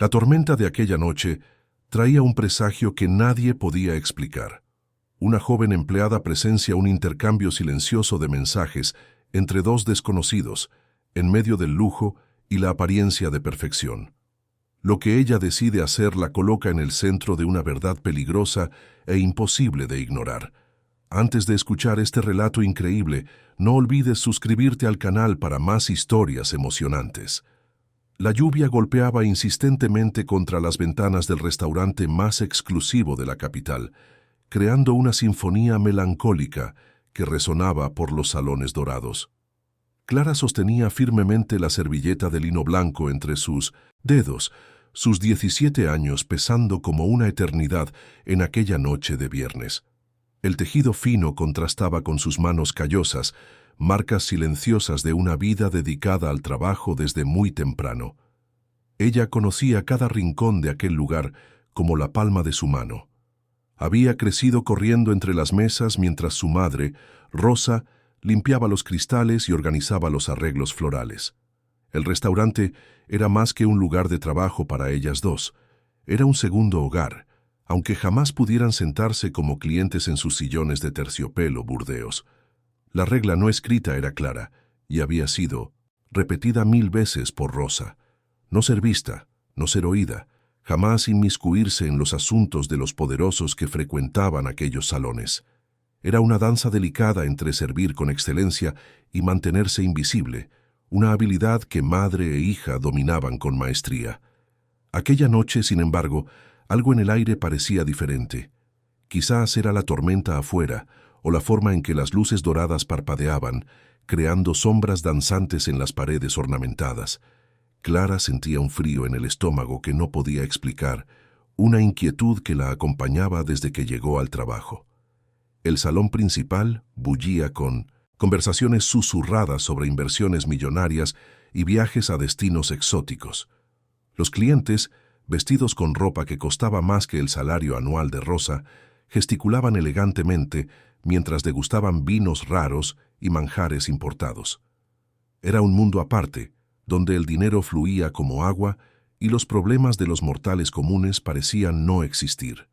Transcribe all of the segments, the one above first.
La tormenta de aquella noche traía un presagio que nadie podía explicar. Una joven empleada presencia un intercambio silencioso de mensajes entre dos desconocidos, en medio del lujo y la apariencia de perfección. Lo que ella decide hacer la coloca en el centro de una verdad peligrosa e imposible de ignorar. Antes de escuchar este relato increíble, no olvides suscribirte al canal para más historias emocionantes. La lluvia golpeaba insistentemente contra las ventanas del restaurante más exclusivo de la capital, creando una sinfonía melancólica que resonaba por los salones dorados. Clara sostenía firmemente la servilleta de lino blanco entre sus dedos, sus 17 años pesando como una eternidad en aquella noche de viernes. El tejido fino contrastaba con sus manos callosas, marcas silenciosas de una vida dedicada al trabajo desde muy temprano. Ella conocía cada rincón de aquel lugar como la palma de su mano. Había crecido corriendo entre las mesas mientras su madre, Rosa, limpiaba los cristales y organizaba los arreglos florales. El restaurante era más que un lugar de trabajo para ellas dos. Era un segundo hogar, aunque jamás pudieran sentarse como clientes en sus sillones de terciopelo burdeos. La regla no escrita era clara y había sido repetida 1000 veces por Rosa. No ser vista, no ser oída, jamás inmiscuirse en los asuntos de los poderosos que frecuentaban aquellos salones. Era una danza delicada entre servir con excelencia y mantenerse invisible, una habilidad que madre e hija dominaban con maestría. Aquella noche, sin embargo, algo en el aire parecía diferente. Quizás era la tormenta afuera, o la forma en que las luces doradas parpadeaban, creando sombras danzantes en las paredes ornamentadas. Clara sentía un frío en el estómago que no podía explicar, una inquietud que la acompañaba desde que llegó al trabajo. El salón principal bullía con conversaciones susurradas sobre inversiones millonarias y viajes a destinos exóticos. Los clientes, vestidos con ropa que costaba más que el salario anual de Rosa, gesticulaban elegantemente mientras degustaban vinos raros y manjares importados. Era un mundo aparte, donde el dinero fluía como agua y los problemas de los mortales comunes parecían no existir.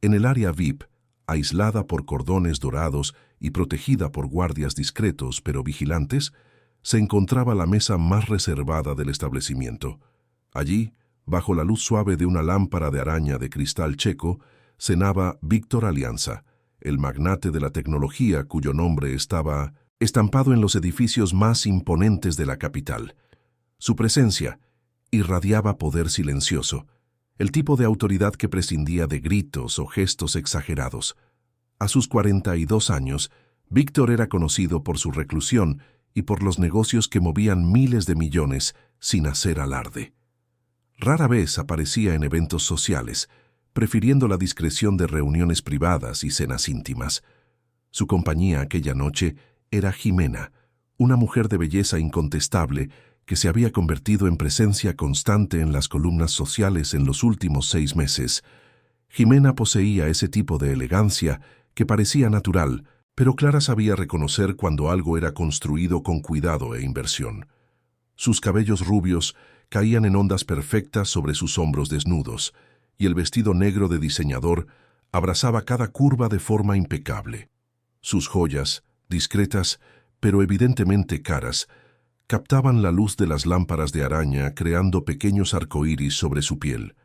En el área VIP, aislada por cordones dorados y protegida por guardias discretos pero vigilantes, se encontraba la mesa más reservada del establecimiento. Allí, bajo la luz suave de una lámpara de araña de cristal checo, cenaba Víctor Alianza, el magnate de la tecnología cuyo nombre estaba estampado en los edificios más imponentes de la capital. Su presencia irradiaba poder silencioso, el tipo de autoridad que prescindía de gritos o gestos exagerados. A sus 42 años, Víctor era conocido por su reclusión y por los negocios que movían miles de millones sin hacer alarde. Rara vez aparecía en eventos sociales, prefiriendo la discreción de reuniones privadas y cenas íntimas. Su compañía aquella noche era Jimena, una mujer de belleza incontestable que se había convertido en presencia constante en las columnas sociales en los últimos 6 meses. Jimena poseía ese tipo de elegancia que parecía natural, pero Clara sabía reconocer cuando algo era construido con cuidado e inversión. Sus cabellos rubios caían en ondas perfectas sobre sus hombros desnudos, y el vestido negro de diseñador abrazaba cada curva de forma impecable. Sus joyas, discretas, pero evidentemente caras, captaban la luz de las lámparas de araña creando pequeños arcoíris sobre su piel.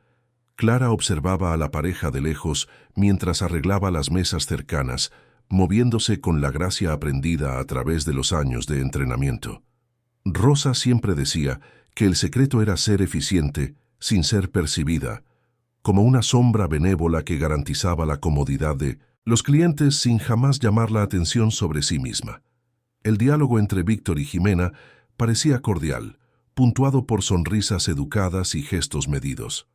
Clara observaba a la pareja de lejos mientras arreglaba las mesas cercanas, moviéndose con la gracia aprendida a través de los años de entrenamiento. Rosa siempre decía que el secreto era ser eficiente sin ser percibida, como una sombra benévola que garantizaba la comodidad de los clientes sin jamás llamar la atención sobre sí misma. El diálogo entre Víctor y Jimena parecía cordial, puntuado por sonrisas educadas y gestos medidos.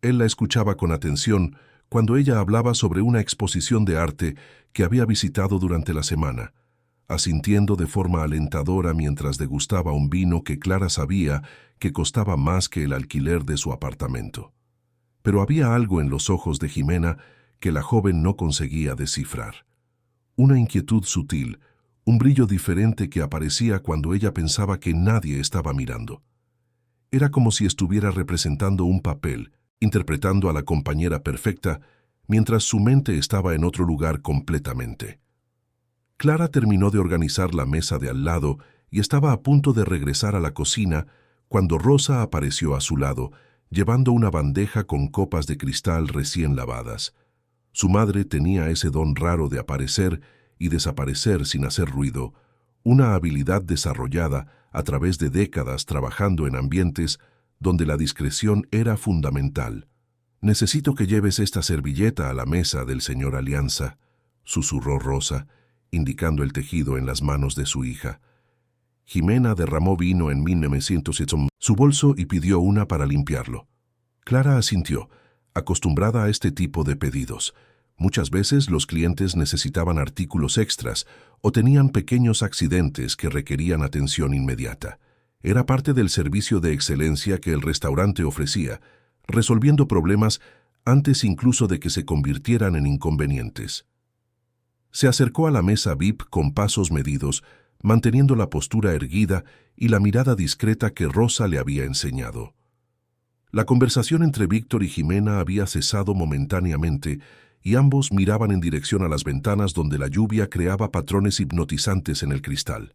Él la escuchaba con atención cuando ella hablaba sobre una exposición de arte que había visitado durante la semana, asintiendo de forma alentadora mientras degustaba un vino que Clara sabía que costaba más que el alquiler de su apartamento. Pero había algo en los ojos de Jimena que la joven no conseguía descifrar. Una inquietud sutil, un brillo diferente que aparecía cuando ella pensaba que nadie estaba mirando. Era como si estuviera representando un papel, interpretando a la compañera perfecta, mientras su mente estaba en otro lugar completamente. Clara terminó de organizar la mesa de al lado y estaba a punto de regresar a la cocina cuando Rosa apareció a su lado, llevando una bandeja con copas de cristal recién lavadas. Su madre tenía ese don raro de aparecer y desaparecer sin hacer ruido, una habilidad desarrollada a través de décadas trabajando en ambientes donde la discreción era fundamental. «Necesito que lleves esta servilleta a la mesa del señor Alianza», susurró Rosa, indicando el tejido en las manos de su hija. Jimena derramó vino en 1907 su bolso y pidió una para limpiarlo. Clara asintió, acostumbrada a este tipo de pedidos. Muchas veces los clientes necesitaban artículos extras o tenían pequeños accidentes que requerían atención inmediata. Era parte del servicio de excelencia que el restaurante ofrecía, resolviendo problemas antes incluso de que se convirtieran en inconvenientes. Se acercó a la mesa VIP con pasos medidos, manteniendo la postura erguida y la mirada discreta que Rosa le había enseñado. La conversación entre Víctor y Jimena había cesado momentáneamente y ambos miraban en dirección a las ventanas donde la lluvia creaba patrones hipnotizantes en el cristal.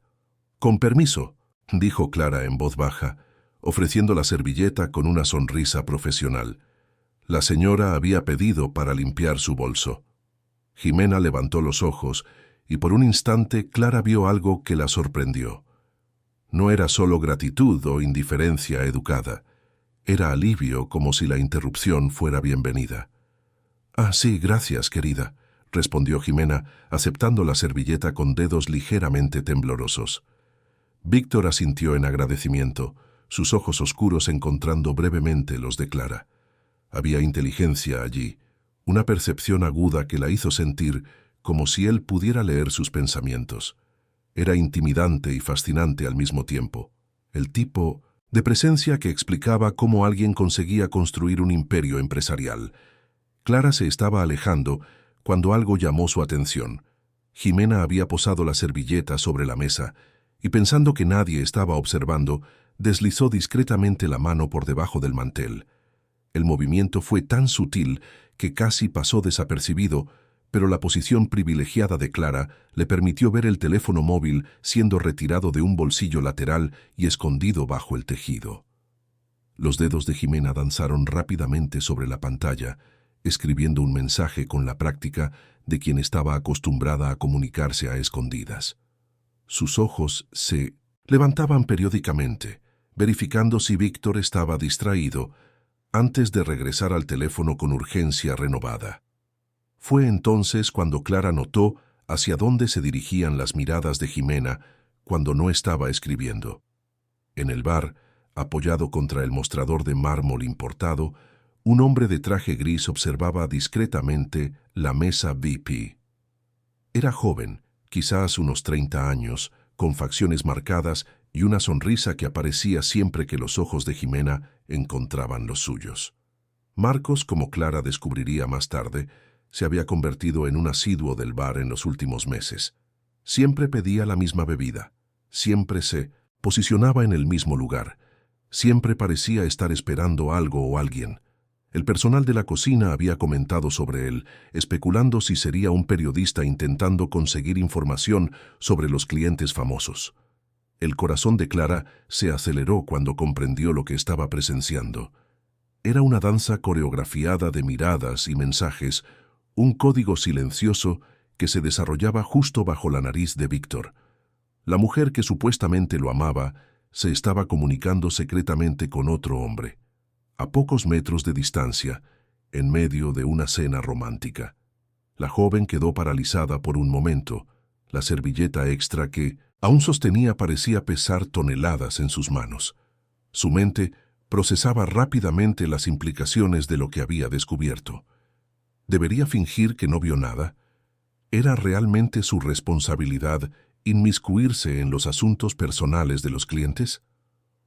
«Con permiso», dijo Clara en voz baja, ofreciendo la servilleta con una sonrisa profesional. La señora había pedido para limpiar su bolso. Jimena levantó los ojos y por un instante Clara vio algo que la sorprendió. No era solo gratitud o indiferencia educada. Era alivio, como si la interrupción fuera bienvenida. «Ah, sí, gracias, querida», respondió Jimena, aceptando la servilleta con dedos ligeramente temblorosos. Víctor asintió en agradecimiento, sus ojos oscuros encontrando brevemente los de Clara. Había inteligencia allí, una percepción aguda que la hizo sentir como si él pudiera leer sus pensamientos. Era intimidante y fascinante al mismo tiempo. El tipo de presencia que explicaba cómo alguien conseguía construir un imperio empresarial. Clara se estaba alejando cuando algo llamó su atención. Jimena había posado la servilleta sobre la mesa y, pensando que nadie estaba observando, deslizó discretamente la mano por debajo del mantel. El movimiento fue tan sutil que casi pasó desapercibido, pero la posición privilegiada de Clara le permitió ver el teléfono móvil siendo retirado de un bolsillo lateral y escondido bajo el tejido. Los dedos de Jimena danzaron rápidamente sobre la pantalla, escribiendo un mensaje con la práctica de quien estaba acostumbrada a comunicarse a escondidas. Sus ojos se levantaban periódicamente, verificando si Víctor estaba distraído, antes de regresar al teléfono con urgencia renovada. Fue entonces cuando Clara notó hacia dónde se dirigían las miradas de Jimena cuando no estaba escribiendo. En el bar, apoyado contra el mostrador de mármol importado, un hombre de traje gris observaba discretamente la mesa VIP. Era joven, quizás unos 30 años, con facciones marcadas y una sonrisa que aparecía siempre que los ojos de Jimena encontraban los suyos. Marcos, como Clara descubriría más tarde, se había convertido en un asiduo del bar en los últimos meses. Siempre pedía la misma bebida, siempre se posicionaba en el mismo lugar, siempre parecía estar esperando algo o alguien. El personal de la cocina había comentado sobre él, especulando si sería un periodista intentando conseguir información sobre los clientes famosos. El corazón de Clara se aceleró cuando comprendió lo que estaba presenciando. Era una danza coreografiada de miradas y mensajes, un código silencioso que se desarrollaba justo bajo la nariz de Víctor. La mujer que supuestamente lo amaba se estaba comunicando secretamente con otro hombre, a pocos metros de distancia, en medio de una cena romántica. La joven quedó paralizada por un momento. La servilleta extra que aún sostenía parecía pesar toneladas en sus manos. Su mente procesaba rápidamente las implicaciones de lo que había descubierto. ¿Debería fingir que no vio nada? ¿Era realmente su responsabilidad inmiscuirse en los asuntos personales de los clientes?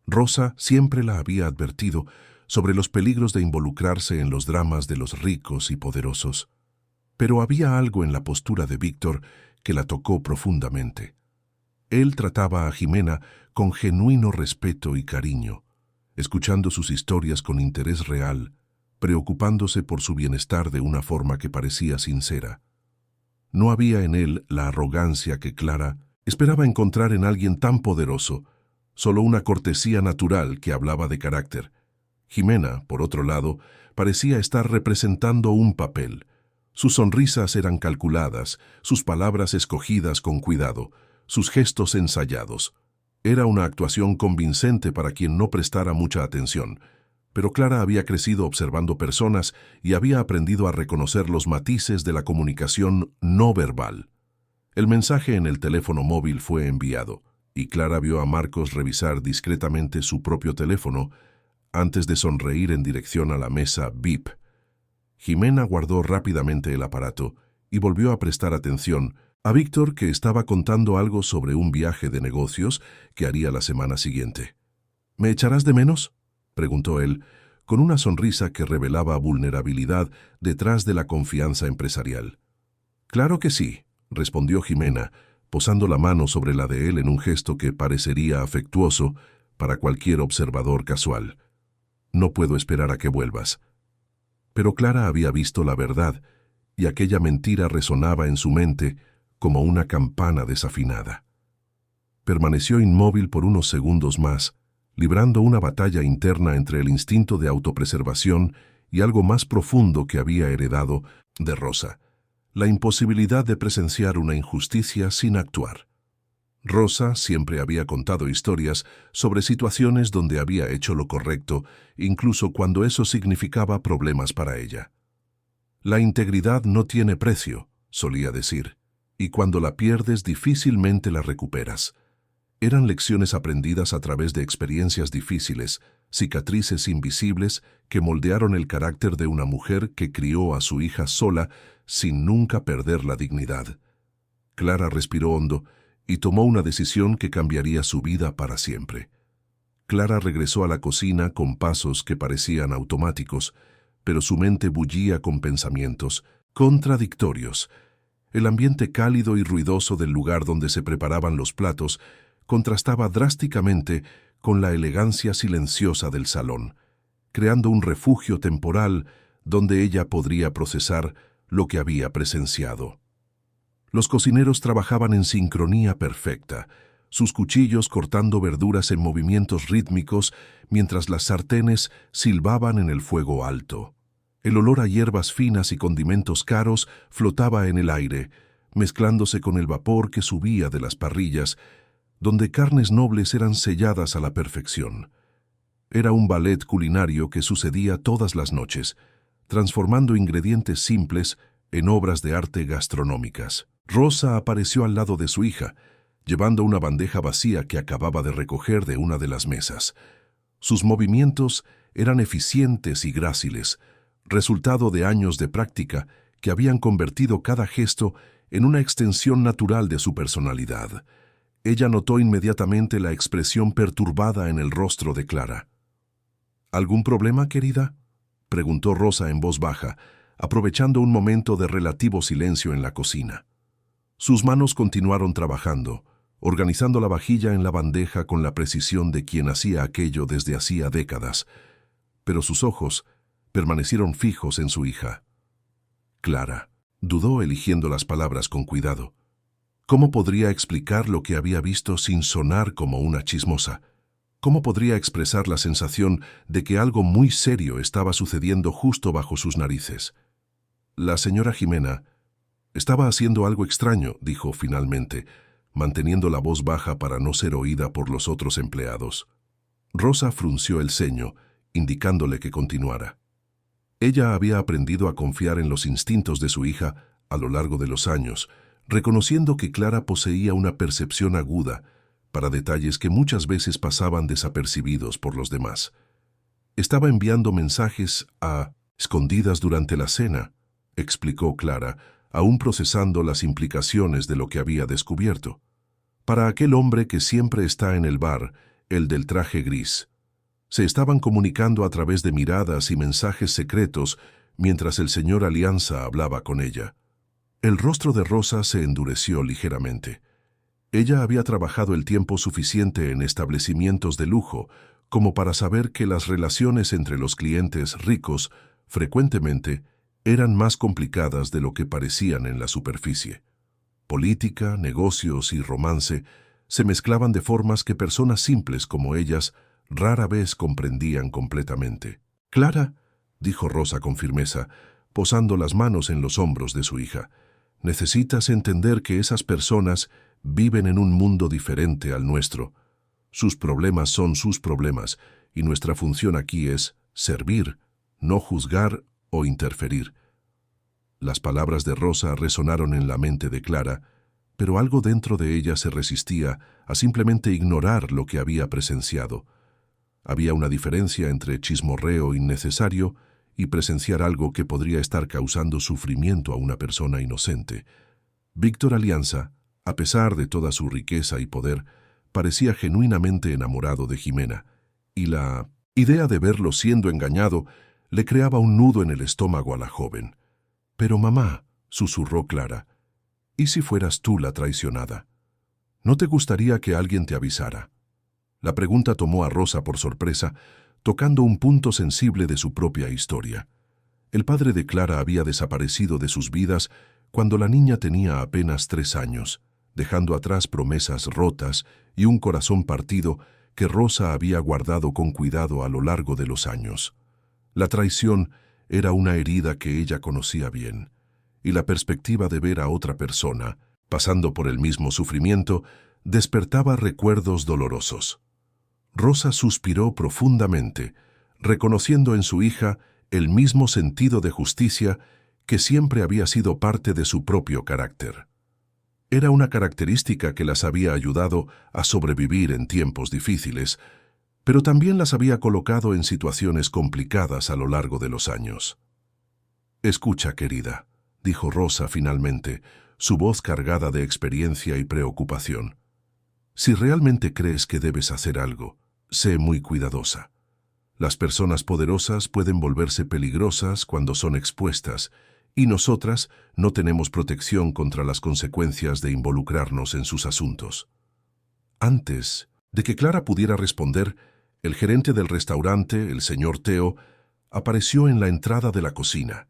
Rosa siempre la había advertido sobre los peligros de involucrarse en los dramas de los ricos y poderosos. Pero había algo en la postura de Víctor que la tocó profundamente. Él trataba a Jimena con genuino respeto y cariño. escuchando sus historias con interés real, preocupándose por su bienestar de una forma que parecía sincera. No había en él la arrogancia que Clara esperaba encontrar en alguien tan poderoso, solo una cortesía natural que hablaba de carácter. Jimena, por otro lado, parecía estar representando un papel. Sus sonrisas eran calculadas, sus palabras escogidas con cuidado, sus gestos ensayados. Era una actuación convincente para quien no prestara mucha atención, pero Clara había crecido observando personas y había aprendido a reconocer los matices de la comunicación no verbal. El mensaje en el teléfono móvil fue enviado, y Clara vio a Marcos revisar discretamente su propio teléfono antes de sonreír en dirección a la mesa bip. Jimena guardó rápidamente el aparato y volvió a prestar atención a Víctor, que estaba contando algo sobre un viaje de negocios que haría la semana siguiente. ¿Me echarás de menos?, preguntó él, con una sonrisa que revelaba vulnerabilidad detrás de la confianza empresarial. «Claro que sí», respondió Jimena, posando la mano sobre la de él en un gesto que parecería afectuoso para cualquier observador casual. «No puedo esperar a que vuelvas». Pero Clara había visto la verdad, y aquella mentira resonaba en su mente como una campana desafinada. Permaneció inmóvil por unos segundos más, librando una batalla interna entre el instinto de autopreservación y algo más profundo que había heredado de Rosa: la imposibilidad de presenciar una injusticia sin actuar. Rosa siempre había contado historias sobre situaciones donde había hecho lo correcto, incluso cuando eso significaba problemas para ella. «La integridad no tiene precio», solía decir, «y cuando la pierdes difícilmente la recuperas». Eran lecciones aprendidas a través de experiencias difíciles, cicatrices invisibles que moldearon el carácter de una mujer que crió a su hija sola sin nunca perder la dignidad. Clara respiró hondo y tomó una decisión que cambiaría su vida para siempre. Clara regresó a la cocina con pasos que parecían automáticos, pero su mente bullía con pensamientos contradictorios. El ambiente cálido y ruidoso del lugar donde se preparaban los platos contrastaba drásticamente con la elegancia silenciosa del salón, creando un refugio temporal donde ella podría procesar lo que había presenciado. Los cocineros trabajaban en sincronía perfecta, sus cuchillos cortando verduras en movimientos rítmicos mientras las sartenes silbaban en el fuego alto. El olor a hierbas finas y condimentos caros flotaba en el aire, mezclándose con el vapor que subía de las parrillas, donde carnes nobles eran selladas a la perfección. Era un ballet culinario que sucedía todas las noches, transformando ingredientes simples en obras de arte gastronómicas. Rosa apareció al lado de su hija, llevando una bandeja vacía que acababa de recoger de una de las mesas. Sus movimientos eran eficientes y gráciles, resultado de años de práctica que habían convertido cada gesto en una extensión natural de su personalidad. Ella notó inmediatamente la expresión perturbada en el rostro de Clara. «¿Algún problema, querida?», preguntó Rosa en voz baja, aprovechando un momento de relativo silencio en la cocina. Sus manos continuaron trabajando, organizando la vajilla en la bandeja con la precisión de quien hacía aquello desde hacía décadas, pero sus ojos permanecieron fijos en su hija. Clara dudó, eligiendo las palabras con cuidado. ¿Cómo podría explicar lo que había visto sin sonar como una chismosa? ¿Cómo podría expresar la sensación de que algo muy serio estaba sucediendo justo bajo sus narices? La señora Jimena estaba haciendo algo extraño, dijo finalmente, manteniendo la voz baja para no ser oída por los otros empleados. Rosa frunció el ceño, indicándole que continuara. Ella había aprendido a confiar en los instintos de su hija a lo largo de los años, reconociendo que Clara poseía una percepción aguda para detalles que muchas veces pasaban desapercibidos por los demás. Estaba enviando mensajes a escondidas durante la cena, explicó Clara, aún procesando las implicaciones de lo que había descubierto. Para aquel hombre que siempre está en el bar, el del traje gris. Se estaban comunicando a través de miradas y mensajes secretos mientras el señor Alianza hablaba con ella. El rostro de Rosa se endureció ligeramente. Ella había trabajado el tiempo suficiente en establecimientos de lujo como para saber que las relaciones entre los clientes ricos frecuentemente eran más complicadas de lo que parecían en la superficie. Política, negocios y romance se mezclaban de formas que personas simples como ellas rara vez comprendían completamente. «Clara», dijo Rosa con firmeza, posando las manos en los hombros de su hija, «necesitas entender que esas personas viven en un mundo diferente al nuestro. Sus problemas son sus problemas, y nuestra función aquí es servir, no juzgar o interferir». Las palabras de Rosa resonaron en la mente de Clara, pero algo dentro de ella se resistía a simplemente ignorar lo que había presenciado. Había una diferencia entre chismorreo innecesario y presenciar algo que podría estar causando sufrimiento a una persona inocente. Víctor Alianza, a pesar de toda su riqueza y poder, parecía genuinamente enamorado de Jimena, y la idea de verlo siendo engañado le creaba un nudo en el estómago a la joven. «Pero mamá», susurró Clara, «¿y si fueras tú la traicionada? ¿No te gustaría que alguien te avisara?» La pregunta tomó a Rosa por sorpresa, tocando un punto sensible de su propia historia. El padre de Clara había desaparecido de sus vidas cuando la niña tenía apenas 3 años, dejando atrás promesas rotas y un corazón partido que Rosa había guardado con cuidado a lo largo de los años. La traición era una herida que ella conocía bien, y la perspectiva de ver a otra persona, pasando por el mismo sufrimiento, despertaba recuerdos dolorosos. Rosa suspiró profundamente, reconociendo en su hija el mismo sentido de justicia que siempre había sido parte de su propio carácter. Era una característica que las había ayudado a sobrevivir en tiempos difíciles, pero también las había colocado en situaciones complicadas a lo largo de los años. «Escucha, querida», dijo Rosa finalmente, su voz cargada de experiencia y preocupación. «Si realmente crees que debes hacer algo, sé muy cuidadosa. Las personas poderosas pueden volverse peligrosas cuando son expuestas, y nosotras no tenemos protección contra las consecuencias de involucrarnos en sus asuntos». Antes de que Clara pudiera responder, el gerente del restaurante, el señor Teo, apareció en la entrada de la cocina.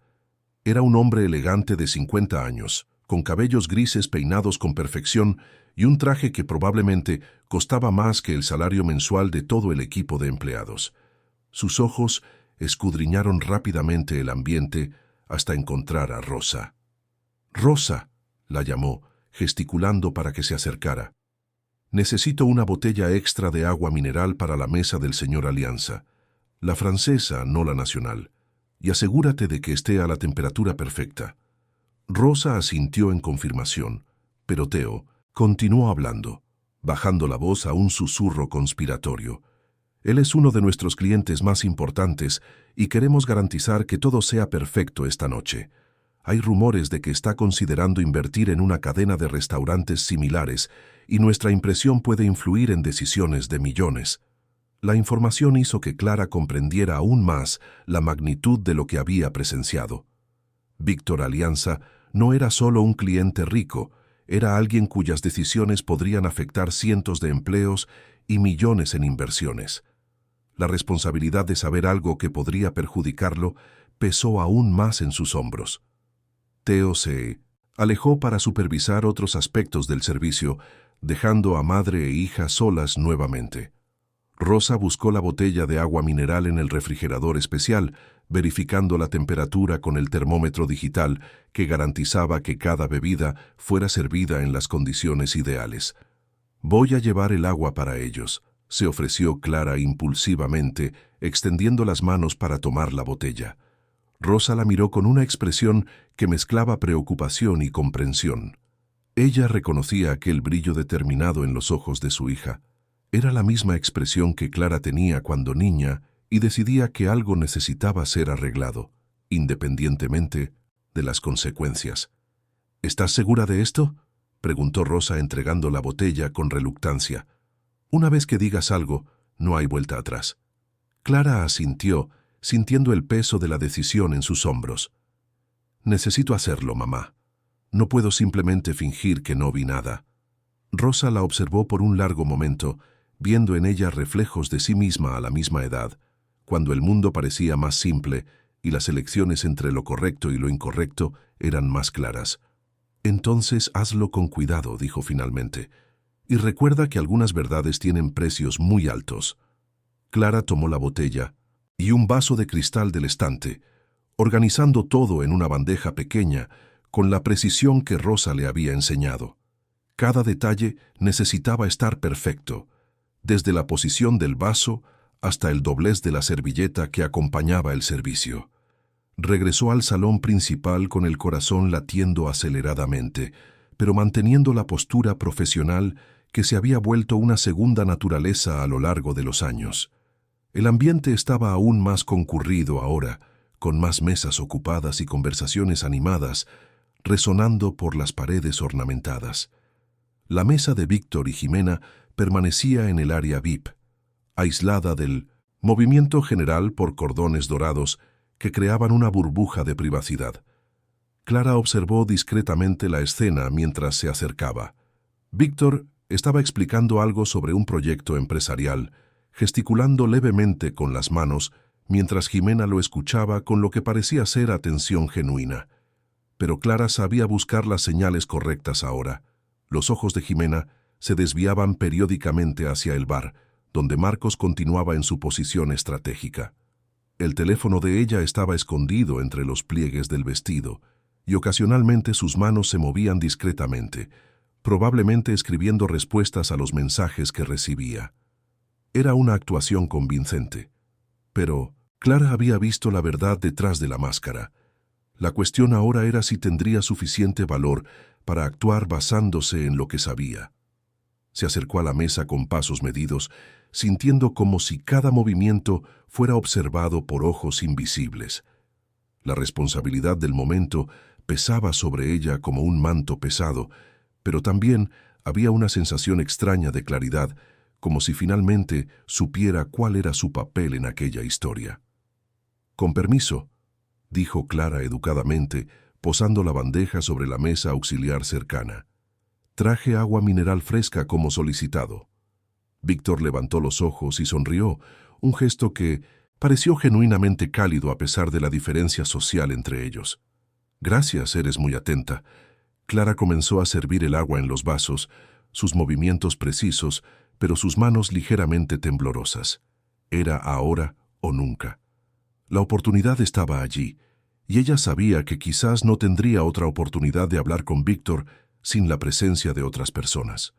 Era un hombre elegante de 50 años, con cabellos grises peinados con perfección y un traje que probablemente costaba más que el salario mensual de todo el equipo de empleados. Sus ojos escudriñaron rápidamente el ambiente hasta encontrar a Rosa. «Rosa», la llamó, gesticulando para que se acercara. «Necesito una botella extra de agua mineral para la mesa del señor Alianza, la francesa, no la nacional, y asegúrate de que esté a la temperatura perfecta». Rosa asintió en confirmación, pero Teo continuó hablando, bajando la voz a un susurro conspiratorio. «Él es uno de nuestros clientes más importantes y queremos garantizar que todo sea perfecto esta noche. Hay rumores de que está considerando invertir en una cadena de restaurantes similares y nuestra impresión puede influir en decisiones de millones». La información hizo que Clara comprendiera aún más la magnitud de lo que había presenciado. Víctor Alianza no era solo un cliente rico, era alguien cuyas decisiones podrían afectar cientos de empleos y millones en inversiones. La responsabilidad de saber algo que podría perjudicarlo pesó aún más en sus hombros. Teo se alejó para supervisar otros aspectos del servicio, dejando a madre e hija solas nuevamente. Rosa buscó la botella de agua mineral en el refrigerador especial, verificando la temperatura con el termómetro digital que garantizaba que cada bebida fuera servida en las condiciones ideales. «Voy a llevar el agua para ellos», se ofreció Clara impulsivamente, extendiendo las manos para tomar la botella. Rosa la miró con una expresión que mezclaba preocupación y comprensión. Ella reconocía aquel brillo determinado en los ojos de su hija. Era la misma expresión que Clara tenía cuando niña y decidía que algo necesitaba ser arreglado, independientemente de las consecuencias. «¿Estás segura de esto?», preguntó Rosa entregando la botella con reluctancia. «Una vez que digas algo, no hay vuelta atrás». Clara asintió, sintiendo el peso de la decisión en sus hombros. «Necesito hacerlo, mamá. No puedo simplemente fingir que no vi nada». Rosa la observó por un largo momento, viendo en ella reflejos de sí misma a la misma edad, cuando el mundo parecía más simple y las elecciones entre lo correcto y lo incorrecto eran más claras. «Entonces hazlo con cuidado», dijo finalmente, «y recuerda que algunas verdades tienen precios muy altos». Clara tomó la botella y un vaso de cristal del estante, organizando todo en una bandeja pequeña con la precisión que Rosa le había enseñado. Cada detalle necesitaba estar perfecto, desde la posición del vaso hasta el doblez de la servilleta que acompañaba el servicio. Regresó al salón principal con el corazón latiendo aceleradamente, pero manteniendo la postura profesional que se había vuelto una segunda naturaleza a lo largo de los años. El ambiente estaba aún más concurrido ahora, con más mesas ocupadas y conversaciones animadas, resonando por las paredes ornamentadas. La mesa de Víctor y Jimena permanecía en el área VIP, aislada del movimiento general por cordones dorados que creaban una burbuja de privacidad. Clara observó discretamente la escena mientras se acercaba. Víctor estaba explicando algo sobre un proyecto empresarial, gesticulando levemente con las manos, mientras Jimena lo escuchaba con lo que parecía ser atención genuina. Pero Clara sabía buscar las señales correctas ahora. Los ojos de Jimena se desviaban periódicamente hacia el bar, donde Marcos continuaba en su posición estratégica. El teléfono de ella estaba escondido entre los pliegues del vestido, y ocasionalmente sus manos se movían discretamente, probablemente escribiendo respuestas a los mensajes que recibía. Era una actuación convincente. Pero Clara había visto la verdad detrás de la máscara. La cuestión ahora era si tendría suficiente valor para actuar basándose en lo que sabía. Se acercó a la mesa con pasos medidos, sintiendo como si cada movimiento fuera observado por ojos invisibles. La responsabilidad del momento pesaba sobre ella como un manto pesado, pero también había una sensación extraña de claridad, como si finalmente supiera cuál era su papel en aquella historia. «Con permiso», dijo Clara educadamente, posando la bandeja sobre la mesa auxiliar cercana. «Traje agua mineral fresca como solicitado». Víctor levantó los ojos y sonrió, un gesto que pareció genuinamente cálido a pesar de la diferencia social entre ellos. «Gracias, eres muy atenta». Clara comenzó a servir el agua en los vasos, sus movimientos precisos, pero sus manos ligeramente temblorosas. Era ahora o nunca. La oportunidad estaba allí, y ella sabía que quizás no tendría otra oportunidad de hablar con Víctor sin la presencia de otras personas.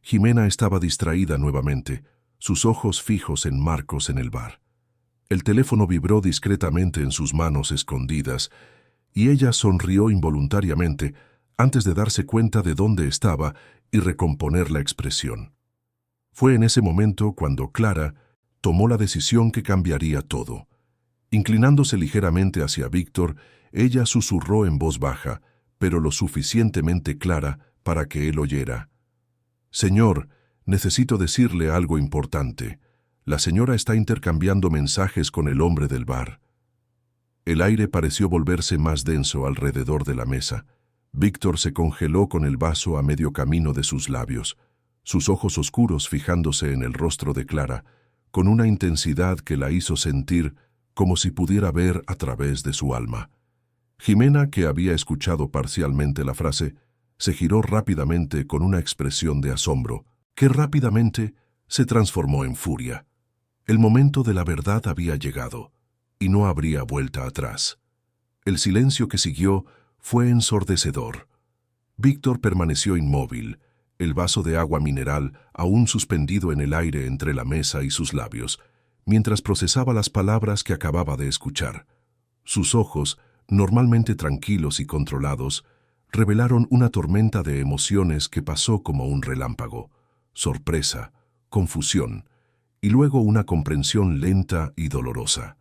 Jimena estaba distraída nuevamente, sus ojos fijos en Marcos en el bar. El teléfono vibró discretamente en sus manos escondidas, y ella sonrió involuntariamente antes de darse cuenta de dónde estaba y recomponer la expresión. Fue en ese momento cuando Clara tomó la decisión que cambiaría todo. Inclinándose ligeramente hacia Víctor, ella susurró en voz baja, pero lo suficientemente clara para que él oyera. «Señor, necesito decirle algo importante. La señora está intercambiando mensajes con el hombre del bar». El aire pareció volverse más denso alrededor de la mesa. Víctor se congeló con el vaso a medio camino de sus labios, sus ojos oscuros fijándose en el rostro de Clara, con una intensidad que la hizo sentir como si pudiera ver a través de su alma. Jimena, que había escuchado parcialmente la frase, se giró rápidamente con una expresión de asombro, que rápidamente se transformó en furia. El momento de la verdad había llegado, y no habría vuelta atrás. El silencio que siguió fue ensordecedor. Víctor permaneció inmóvil, el vaso de agua mineral aún suspendido en el aire entre la mesa y sus labios, mientras procesaba las palabras que acababa de escuchar. Sus ojos, normalmente tranquilos y controlados, revelaron una tormenta de emociones que pasó como un relámpago: sorpresa, confusión, y luego una comprensión lenta y dolorosa.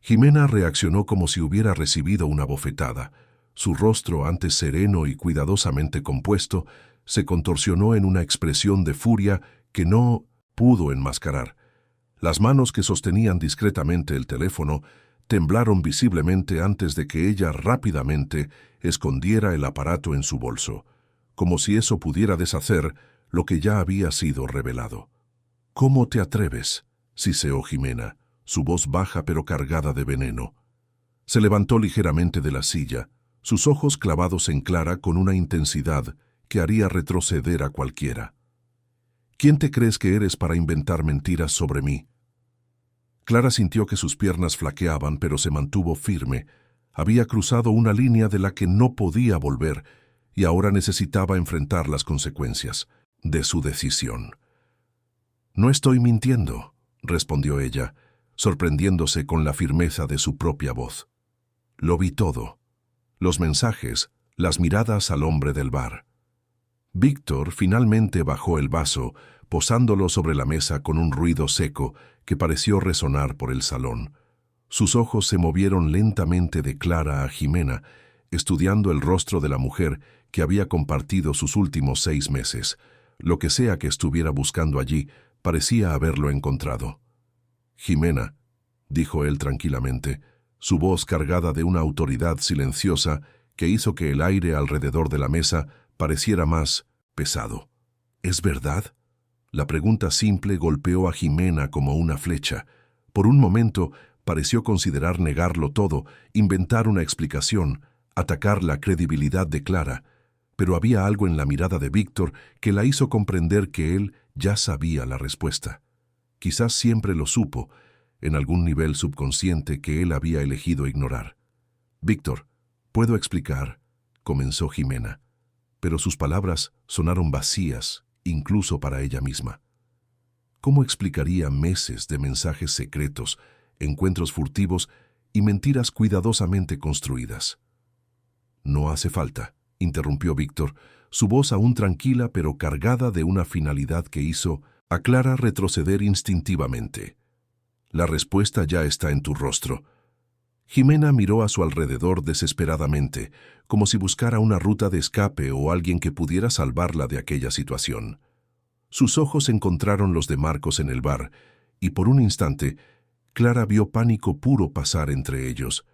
Jimena reaccionó como si hubiera recibido una bofetada. Su rostro, antes sereno y cuidadosamente compuesto, se contorsionó en una expresión de furia que no pudo enmascarar. Las manos que sostenían discretamente el teléfono temblaron visiblemente antes de que ella rápidamente escondiera el aparato en su bolso, como si eso pudiera deshacer lo que ya había sido revelado. ¿Cómo te atreves?, siseó Jimena, su voz baja pero cargada de veneno. Se levantó ligeramente de la silla, sus ojos clavados en Clara con una intensidad que haría retroceder a cualquiera. ¿Quién te crees que eres para inventar mentiras sobre mí? Clara sintió que sus piernas flaqueaban, pero se mantuvo firme. Había cruzado una línea de la que no podía volver y ahora necesitaba enfrentar las consecuencias de su decisión. «No estoy mintiendo», respondió ella, sorprendiéndose con la firmeza de su propia voz. «Lo vi todo. Los mensajes, las miradas al hombre del bar». Víctor finalmente bajó el vaso, posándolo sobre la mesa con un ruido seco que pareció resonar por el salón. Sus ojos se movieron lentamente de Clara a Jimena, estudiando el rostro de la mujer que había compartido sus últimos 6 meses. Lo que sea que estuviera buscando allí, parecía haberlo encontrado. «Jimena», dijo él tranquilamente, su voz cargada de una autoridad silenciosa que hizo que el aire alrededor de la mesa pareciera más pesado. «¿Es verdad?». La pregunta simple golpeó a Jimena como una flecha. Por un momento pareció considerar negarlo todo, inventar una explicación, atacar la credibilidad de Clara, pero había algo en la mirada de Víctor que la hizo comprender que él ya sabía la respuesta. Quizás siempre lo supo, en algún nivel subconsciente que él había elegido ignorar. «Víctor, ¿puedo explicar?», comenzó Jimena, pero sus palabras sonaron vacías, incluso para ella misma. ¿Cómo explicaría meses de mensajes secretos, encuentros furtivos y mentiras cuidadosamente construidas? «No hace falta», interrumpió Víctor, su voz aún tranquila pero cargada de una finalidad que hizo a Clara retroceder instintivamente. «La respuesta ya está en tu rostro». Jimena miró a su alrededor desesperadamente, como si buscara una ruta de escape o alguien que pudiera salvarla de aquella situación. Sus ojos encontraron los de Marcos en el bar, y por un instante, Clara vio pánico puro pasar entre ellos.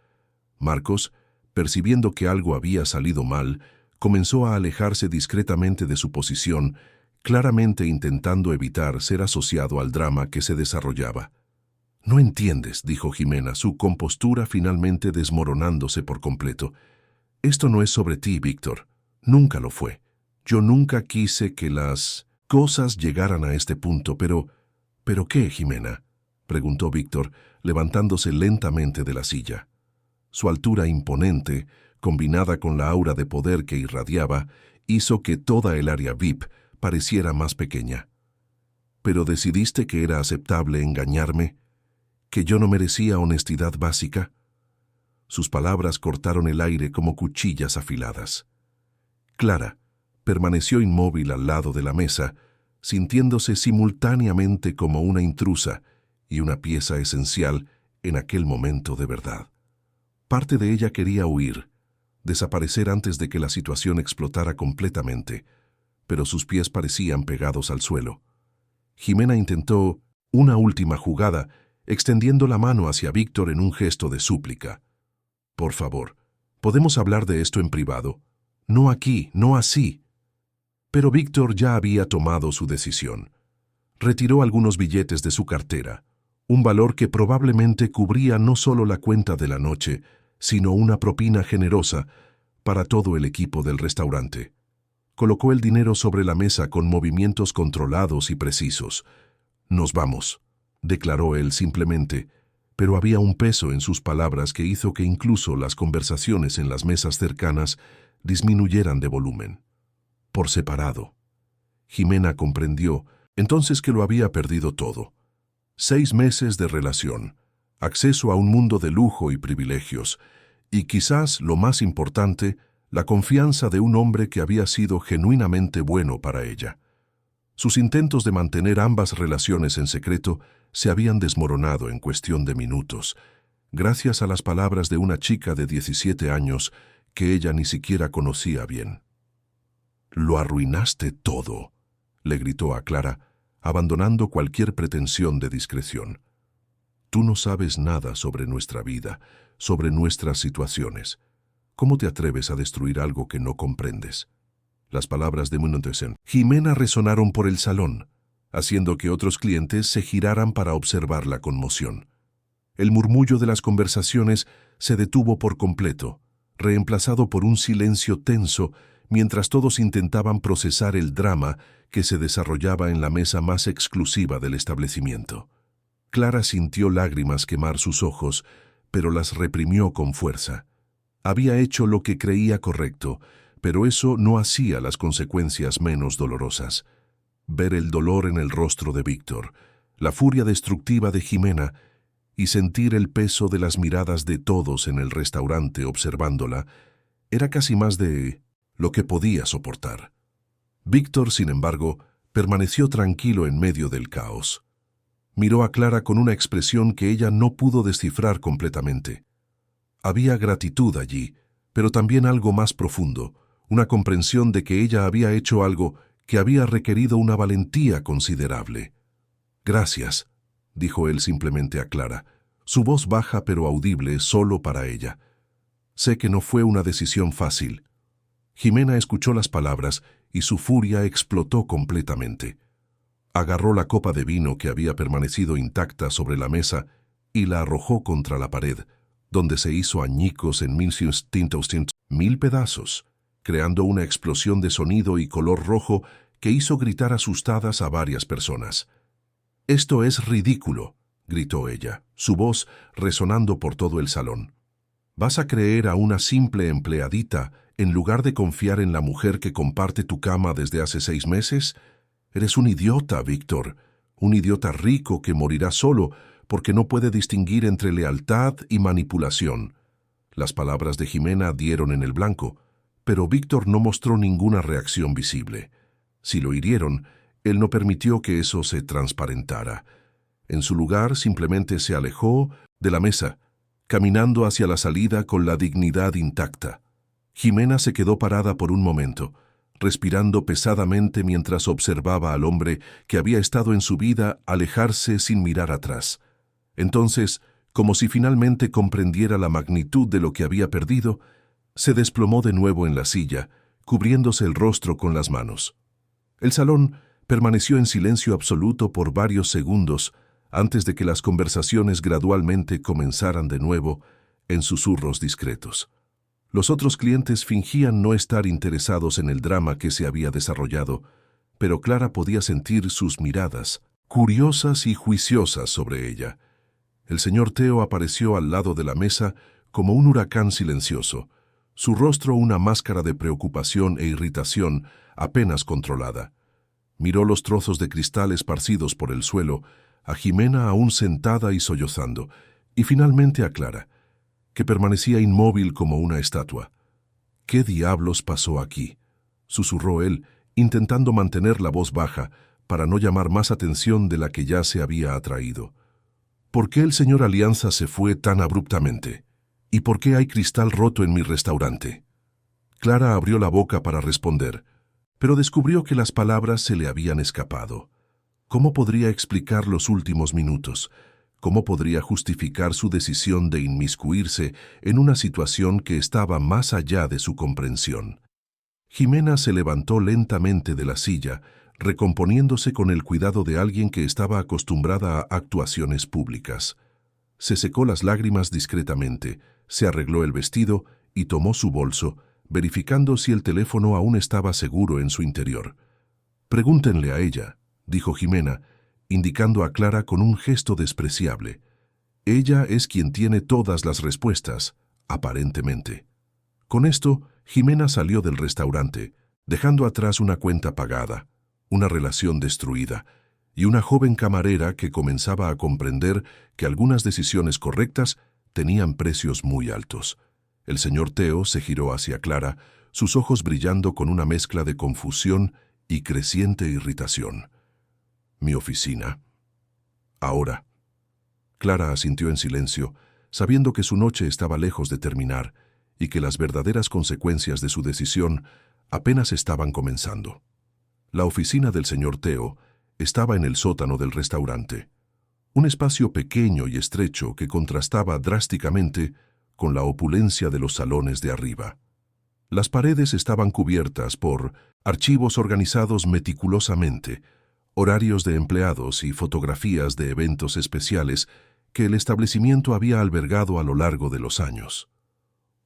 Marcos, percibiendo que algo había salido mal, comenzó a alejarse discretamente de su posición, claramente intentando evitar ser asociado al drama que se desarrollaba. «No entiendes», dijo Jimena, su compostura finalmente desmoronándose por completo. «Esto no es sobre ti, Víctor. Nunca lo fue. Yo nunca quise que las cosas llegaran a este punto, pero... ¿Pero qué, Jimena?», preguntó Víctor, levantándose lentamente de la silla. Su altura imponente, combinada con la aura de poder que irradiaba, hizo que toda el área VIP pareciera más pequeña. «¿Pero decidiste que era aceptable engañarme? ¿Que yo no merecía honestidad básica?». Sus palabras cortaron el aire como cuchillas afiladas. Clara permaneció inmóvil al lado de la mesa, sintiéndose simultáneamente como una intrusa y una pieza esencial en aquel momento de verdad. Parte de ella quería huir, desaparecer antes de que la situación explotara completamente, pero sus pies parecían pegados al suelo. Jimena intentó una última jugada, extendiendo la mano hacia Víctor en un gesto de súplica. «Por favor, ¿podemos hablar de esto en privado? No aquí, no así». Pero Víctor ya había tomado su decisión. Retiró algunos billetes de su cartera, un valor que probablemente cubría no solo la cuenta de la noche, sino una propina generosa para todo el equipo del restaurante. Colocó el dinero sobre la mesa con movimientos controlados y precisos. «Nos vamos», declaró él simplemente, pero había un peso en sus palabras que hizo que incluso las conversaciones en las mesas cercanas disminuyeran de volumen. Por separado. Jimena comprendió entonces que lo había perdido todo. 6 meses de relación, acceso a un mundo de lujo y privilegios, y quizás lo más importante, la confianza de un hombre que había sido genuinamente bueno para ella. Sus intentos de mantener ambas relaciones en secreto se habían desmoronado en cuestión de minutos, gracias a las palabras de una chica de 17 años que ella ni siquiera conocía bien. «Lo arruinaste todo», le gritó a Clara, abandonando cualquier pretensión de discreción. «Tú no sabes nada sobre nuestra vida, sobre nuestras situaciones. ¿Cómo te atreves a destruir algo que no comprendes?». Las palabras de Munotesen Jimena resonaron por el salón. haciendo que otros clientes se giraran para observar la conmoción. El murmullo de las conversaciones se detuvo por completo, reemplazado por un silencio tenso mientras todos intentaban procesar el drama que se desarrollaba en la mesa más exclusiva del establecimiento. Clara sintió lágrimas quemar sus ojos, pero las reprimió con fuerza. Había hecho lo que creía correcto, pero eso no hacía las consecuencias menos dolorosas. Ver el dolor en el rostro de Víctor, la furia destructiva de Jimena y sentir el peso de las miradas de todos en el restaurante observándola, era casi más de lo que podía soportar. Víctor, sin embargo, permaneció tranquilo en medio del caos. Miró a Clara con una expresión que ella no pudo descifrar completamente. Había gratitud allí, pero también algo más profundo, una comprensión de que ella había hecho algo que había requerido una valentía considerable. «Gracias», dijo él simplemente a Clara, su voz baja pero audible solo para ella. «Sé que no fue una decisión fácil». Jimena escuchó las palabras y su furia explotó completamente. Agarró la copa de vino que había permanecido intacta sobre la mesa y la arrojó contra la pared, donde se hizo añicos en mil pedazos, creando una explosión de sonido y color rojo que hizo gritar asustadas a varias personas. «Esto es ridículo», gritó ella, su voz resonando por todo el salón. «¿Vas a creer a una simple empleadita en lugar de confiar en la mujer que comparte tu cama desde hace 6 meses? Eres un idiota, Víctor, un idiota rico que morirá solo porque no puede distinguir entre lealtad y manipulación». Las palabras de Jimena dieron en el blanco, pero Víctor no mostró ninguna reacción visible. Si lo hirieron, él no permitió que eso se transparentara. En su lugar, simplemente se alejó de la mesa, caminando hacia la salida con la dignidad intacta. Jimena se quedó parada por un momento, respirando pesadamente mientras observaba al hombre que había estado en su vida alejarse sin mirar atrás. Entonces, como si finalmente comprendiera la magnitud de lo que había perdido, se desplomó de nuevo en la silla, cubriéndose el rostro con las manos. El salón permaneció en silencio absoluto por varios segundos antes de que las conversaciones gradualmente comenzaran de nuevo en susurros discretos. Los otros clientes fingían no estar interesados en el drama que se había desarrollado, pero Clara podía sentir sus miradas, curiosas y juiciosas sobre ella. El señor Teo apareció al lado de la mesa como un huracán silencioso, su rostro una máscara de preocupación e irritación apenas controlada. Miró los trozos de cristal esparcidos por el suelo, a Jimena aún sentada y sollozando, y finalmente a Clara, que permanecía inmóvil como una estatua. «¿Qué diablos pasó aquí?», susurró él, intentando mantener la voz baja para no llamar más atención de la que ya se había atraído. «¿Por qué el señor Alianza se fue tan abruptamente? ¿Y por qué hay cristal roto en mi restaurante?». Clara abrió la boca para responder, pero descubrió que las palabras se le habían escapado. ¿Cómo podría explicar los últimos minutos? ¿Cómo podría justificar su decisión de inmiscuirse en una situación que estaba más allá de su comprensión? Jimena se levantó lentamente de la silla, recomponiéndose con el cuidado de alguien que estaba acostumbrada a actuaciones públicas. Se secó las lágrimas discretamente, se arregló el vestido y tomó su bolso, verificando si el teléfono aún estaba seguro en su interior. «Pregúntenle a ella», dijo Jimena, indicando a Clara con un gesto despreciable. «Ella es quien tiene todas las respuestas, aparentemente». Con esto, Jimena salió del restaurante, dejando atrás una cuenta pagada, una relación destruida, y una joven camarera que comenzaba a comprender que algunas decisiones correctas tenían precios muy altos. El señor Teo se giró hacia Clara, sus ojos brillando con una mezcla de confusión y creciente irritación. «¿Mi oficina? Ahora». Clara asintió en silencio, sabiendo que su noche estaba lejos de terminar y que las verdaderas consecuencias de su decisión apenas estaban comenzando. La oficina del señor Teo estaba en el sótano del restaurante, un espacio pequeño y estrecho que contrastaba drásticamente con la opulencia de los salones de arriba. Las paredes estaban cubiertas por archivos organizados meticulosamente, horarios de empleados y fotografías de eventos especiales que el establecimiento había albergado a lo largo de los años.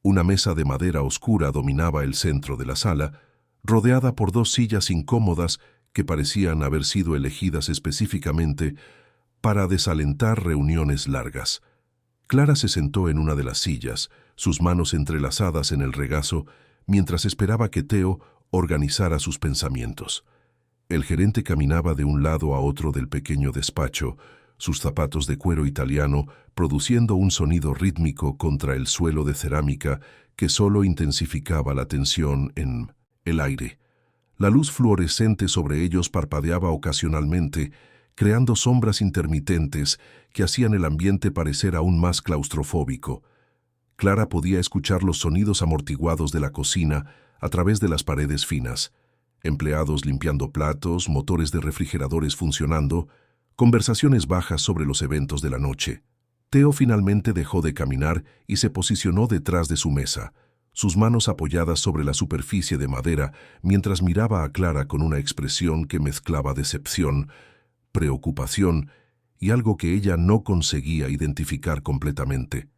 Una mesa de madera oscura dominaba el centro de la sala, rodeada por dos sillas incómodas que parecían haber sido elegidas específicamente para desalentar reuniones largas. Clara se sentó en una de las sillas, sus manos entrelazadas en el regazo, mientras esperaba que Theo organizara sus pensamientos. El gerente caminaba de un lado a otro del pequeño despacho, sus zapatos de cuero italiano produciendo un sonido rítmico contra el suelo de cerámica que solo intensificaba la tensión en el aire. La luz fluorescente sobre ellos parpadeaba ocasionalmente, creando sombras intermitentes que hacían el ambiente parecer aún más claustrofóbico. Clara podía escuchar los sonidos amortiguados de la cocina a través de las paredes finas. Empleados limpiando platos, motores de refrigeradores funcionando, conversaciones bajas sobre los eventos de la noche. Theo finalmente dejó de caminar y se posicionó detrás de su mesa, sus manos apoyadas sobre la superficie de madera mientras miraba a Clara con una expresión que mezclaba decepción, preocupación y algo que ella no conseguía identificar completamente.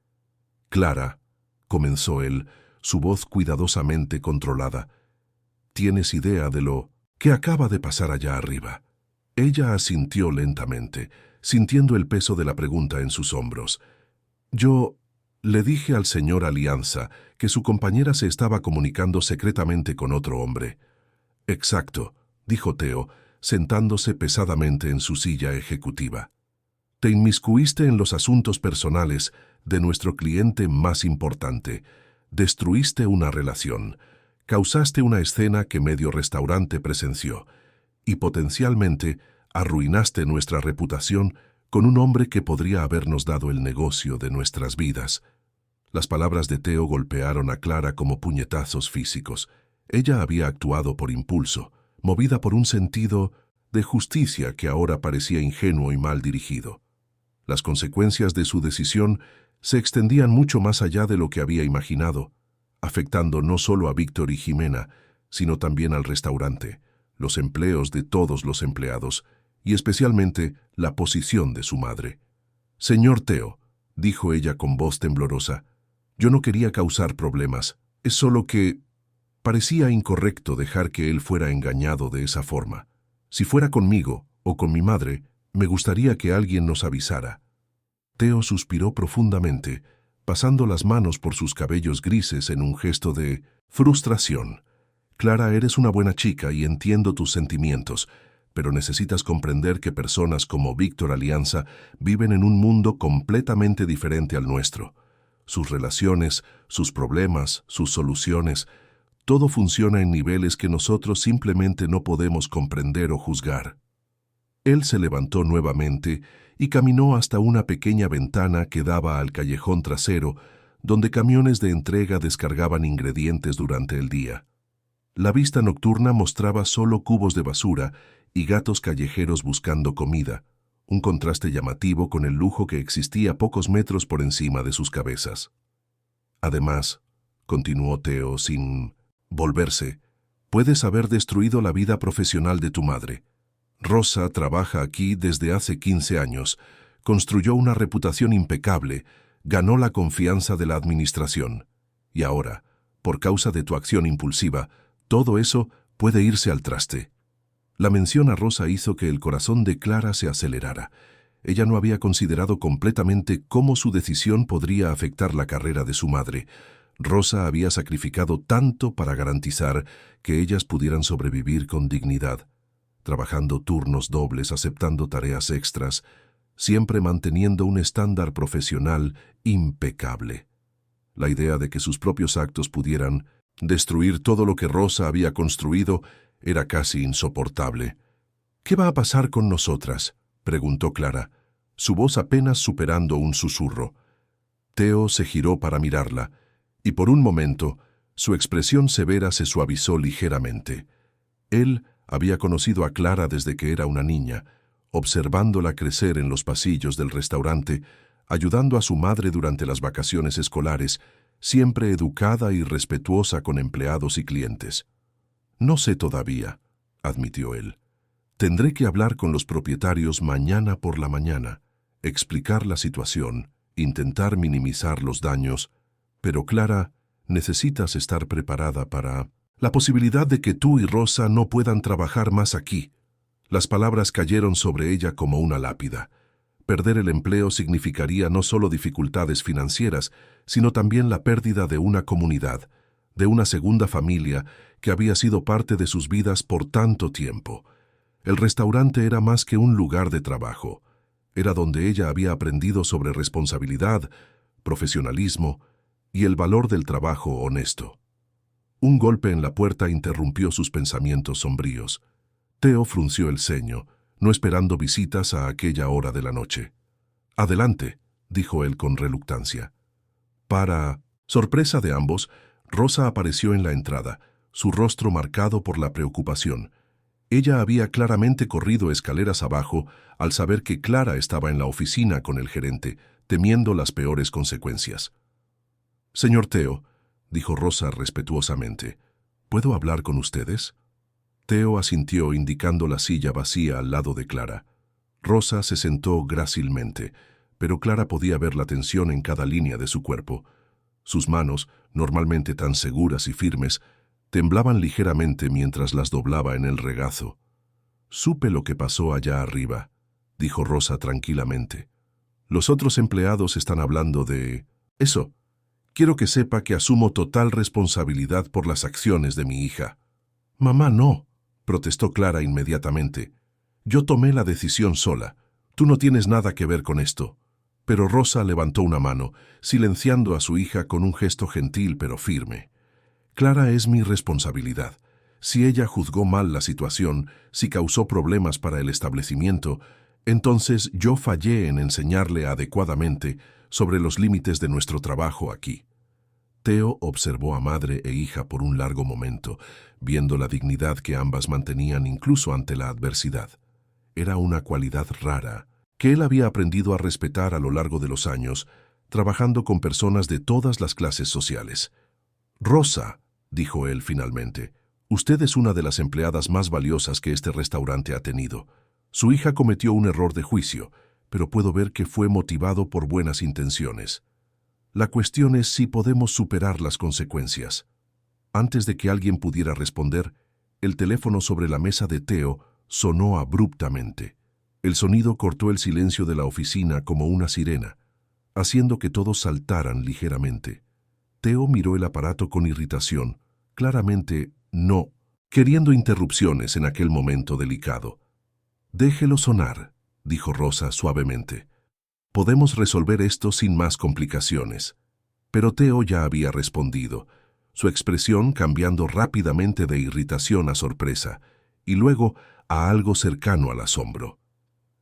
«Clara», comenzó él, su voz cuidadosamente controlada, «¿tienes idea de lo que acaba de pasar allá arriba?» Ella asintió lentamente, sintiendo el peso de la pregunta en sus hombros. «Yo le dije al señor Alianza que su compañera se estaba comunicando secretamente con otro hombre». «Exacto», dijo Theo, sentándose pesadamente en su silla ejecutiva. «Te inmiscuiste en los asuntos personales de nuestro cliente más importante. Destruiste una relación. Causaste una escena que medio restaurante presenció. Y potencialmente arruinaste nuestra reputación con un hombre que podría habernos dado el negocio de nuestras vidas». Las palabras de Theo golpearon a Clara como puñetazos físicos. Ella había actuado por impulso, movida por un sentido de justicia que ahora parecía ingenuo y mal dirigido. Las consecuencias de su decisión se extendían mucho más allá de lo que había imaginado, afectando no solo a Víctor y Jimena, sino también al restaurante, los empleos de todos los empleados y especialmente la posición de su madre. «Señor Theo», dijo ella con voz temblorosa, «yo no quería causar problemas, es solo que parecía incorrecto dejar que él fuera engañado de esa forma. Si fuera conmigo o con mi madre, me gustaría que alguien nos avisara». Theo suspiró profundamente, pasando las manos por sus cabellos grises en un gesto de frustración. «Clara, eres una buena chica y entiendo tus sentimientos, pero necesitas comprender que personas como Víctor Alianza viven en un mundo completamente diferente al nuestro. Sus relaciones, sus problemas, sus soluciones, todo funciona en niveles que nosotros simplemente no podemos comprender o juzgar». Él se levantó nuevamente y caminó hasta una pequeña ventana que daba al callejón trasero, donde camiones de entrega descargaban ingredientes durante el día. La vista nocturna mostraba solo cubos de basura y gatos callejeros buscando comida, un contraste llamativo con el lujo que existía pocos metros por encima de sus cabezas. «Además», continuó Theo sin volverse, «puedes haber destruido la vida profesional de tu madre. Rosa trabaja aquí desde hace 15 años, construyó una reputación impecable, ganó la confianza de la administración. Y ahora, por causa de tu acción impulsiva, todo eso puede irse al traste». La mención a Rosa hizo que el corazón de Clara se acelerara. Ella no había considerado completamente cómo su decisión podría afectar la carrera de su madre. Rosa había sacrificado tanto para garantizar que ellas pudieran sobrevivir con dignidad, trabajando turnos dobles, aceptando tareas extras, siempre manteniendo un estándar profesional impecable. La idea de que sus propios actos pudieran destruir todo lo que Rosa había construido era casi insoportable. «¿Qué va a pasar con nosotras?», preguntó Clara, su voz apenas superando un susurro. Theo se giró para mirarla, y por un momento su expresión severa se suavizó ligeramente. Él había conocido a Clara desde que era una niña, observándola crecer en los pasillos del restaurante, ayudando a su madre durante las vacaciones escolares, siempre educada y respetuosa con empleados y clientes. «No sé todavía», admitió él. Tendré que hablar con los propietarios mañana por la mañana, explicar la situación, intentar minimizar los daños, pero Clara, necesitas estar preparada para la posibilidad de que tú y Rosa no puedan trabajar más aquí. Las palabras cayeron sobre ella como una lápida. Perder el empleo significaría no solo dificultades financieras, sino también la pérdida de una comunidad, de una segunda familia que había sido parte de sus vidas por tanto tiempo. El restaurante era más que un lugar de trabajo. Era donde ella había aprendido sobre responsabilidad, profesionalismo y el valor del trabajo honesto. Un golpe en la puerta interrumpió sus pensamientos sombríos. Theo frunció el ceño, no esperando visitas a aquella hora de la noche. «Adelante», dijo él con reluctancia. Para sorpresa de ambos, Rosa apareció en la entrada, su rostro marcado por la preocupación. Ella había claramente corrido escaleras abajo al saber que Clara estaba en la oficina con el gerente, temiendo las peores consecuencias. «Señor Theo», dijo Rosa respetuosamente, «¿puedo hablar con ustedes?» Theo asintió indicando la silla vacía al lado de Clara. Rosa se sentó grácilmente, pero Clara podía ver la tensión en cada línea de su cuerpo. Sus manos, normalmente tan seguras y firmes, temblaban ligeramente mientras las doblaba en el regazo. «Supe lo que pasó allá arriba», dijo Rosa tranquilamente. «Los otros empleados están hablando de eso. Quiero que sepa que asumo total responsabilidad por las acciones de mi hija». «Mamá, no», protestó Clara inmediatamente. «Yo tomé la decisión sola. Tú no tienes nada que ver con esto». Pero Rosa levantó una mano, silenciando a su hija con un gesto gentil pero firme. «Clara es mi responsabilidad. Si ella juzgó mal la situación, si causó problemas para el establecimiento, entonces yo fallé en enseñarle adecuadamente sobre los límites de nuestro trabajo aquí». Theo observó a madre e hija por un largo momento, viendo la dignidad que ambas mantenían incluso ante la adversidad. Era una cualidad rara, que él había aprendido a respetar a lo largo de los años, trabajando con personas de todas las clases sociales. «Rosa», dijo él finalmente, «usted es una de las empleadas más valiosas que este restaurante ha tenido. Su hija cometió un error de juicio, pero puedo ver que fue motivado por buenas intenciones. La cuestión es si podemos superar las consecuencias». Antes de que alguien pudiera responder, el teléfono sobre la mesa de Theo sonó abruptamente. El sonido cortó el silencio de la oficina como una sirena, haciendo que todos saltaran ligeramente. Theo miró el aparato con irritación, claramente no, queriendo interrupciones en aquel momento delicado. «Déjelo sonar», dijo Rosa suavemente. «Podemos resolver esto sin más complicaciones». Pero Theo ya había respondido, su expresión cambiando rápidamente de irritación a sorpresa, y luego a algo cercano al asombro.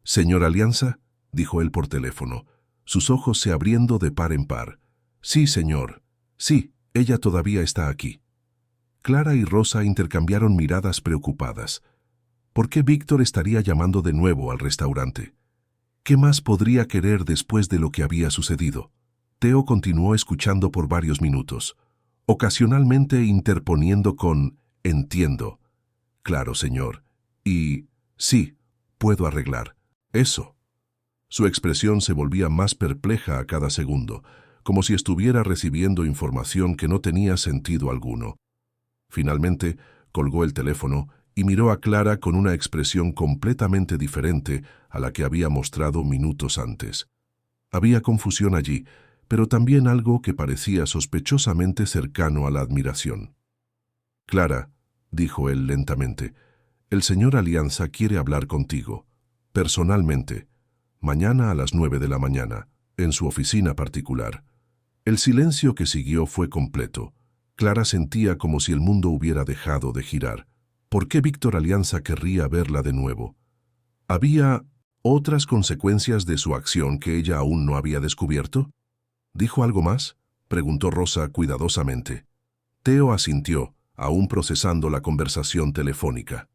«¿Señor Alianza?», dijo él por teléfono, sus ojos se abriendo de par en par. «Sí, señor. Sí, ella todavía está aquí». Clara y Rosa intercambiaron miradas preocupadas. ¿Por qué Víctor estaría llamando de nuevo al restaurante? ¿Qué más podría querer después de lo que había sucedido? Theo continuó escuchando por varios minutos, ocasionalmente interponiendo con «entiendo». «Claro, señor. Y sí, puedo arreglar eso». Su expresión se volvía más perpleja a cada segundo, como si estuviera recibiendo información que no tenía sentido alguno. Finalmente, colgó el teléfono y miró a Clara con una expresión completamente diferente a la que había mostrado minutos antes. Había confusión allí, pero también algo que parecía sospechosamente cercano a la admiración. «Clara», dijo él lentamente, «el señor Alianza quiere hablar contigo, personalmente, mañana a las 9 de la mañana, en su oficina particular». El silencio que siguió fue completo. Clara sentía como si el mundo hubiera dejado de girar. ¿Por qué Víctor Alianza querría verla de nuevo? ¿Había otras consecuencias de su acción que ella aún no había descubierto? ¿Dijo algo más?, preguntó Rosa cuidadosamente. Theo asintió, aún procesando la conversación telefónica.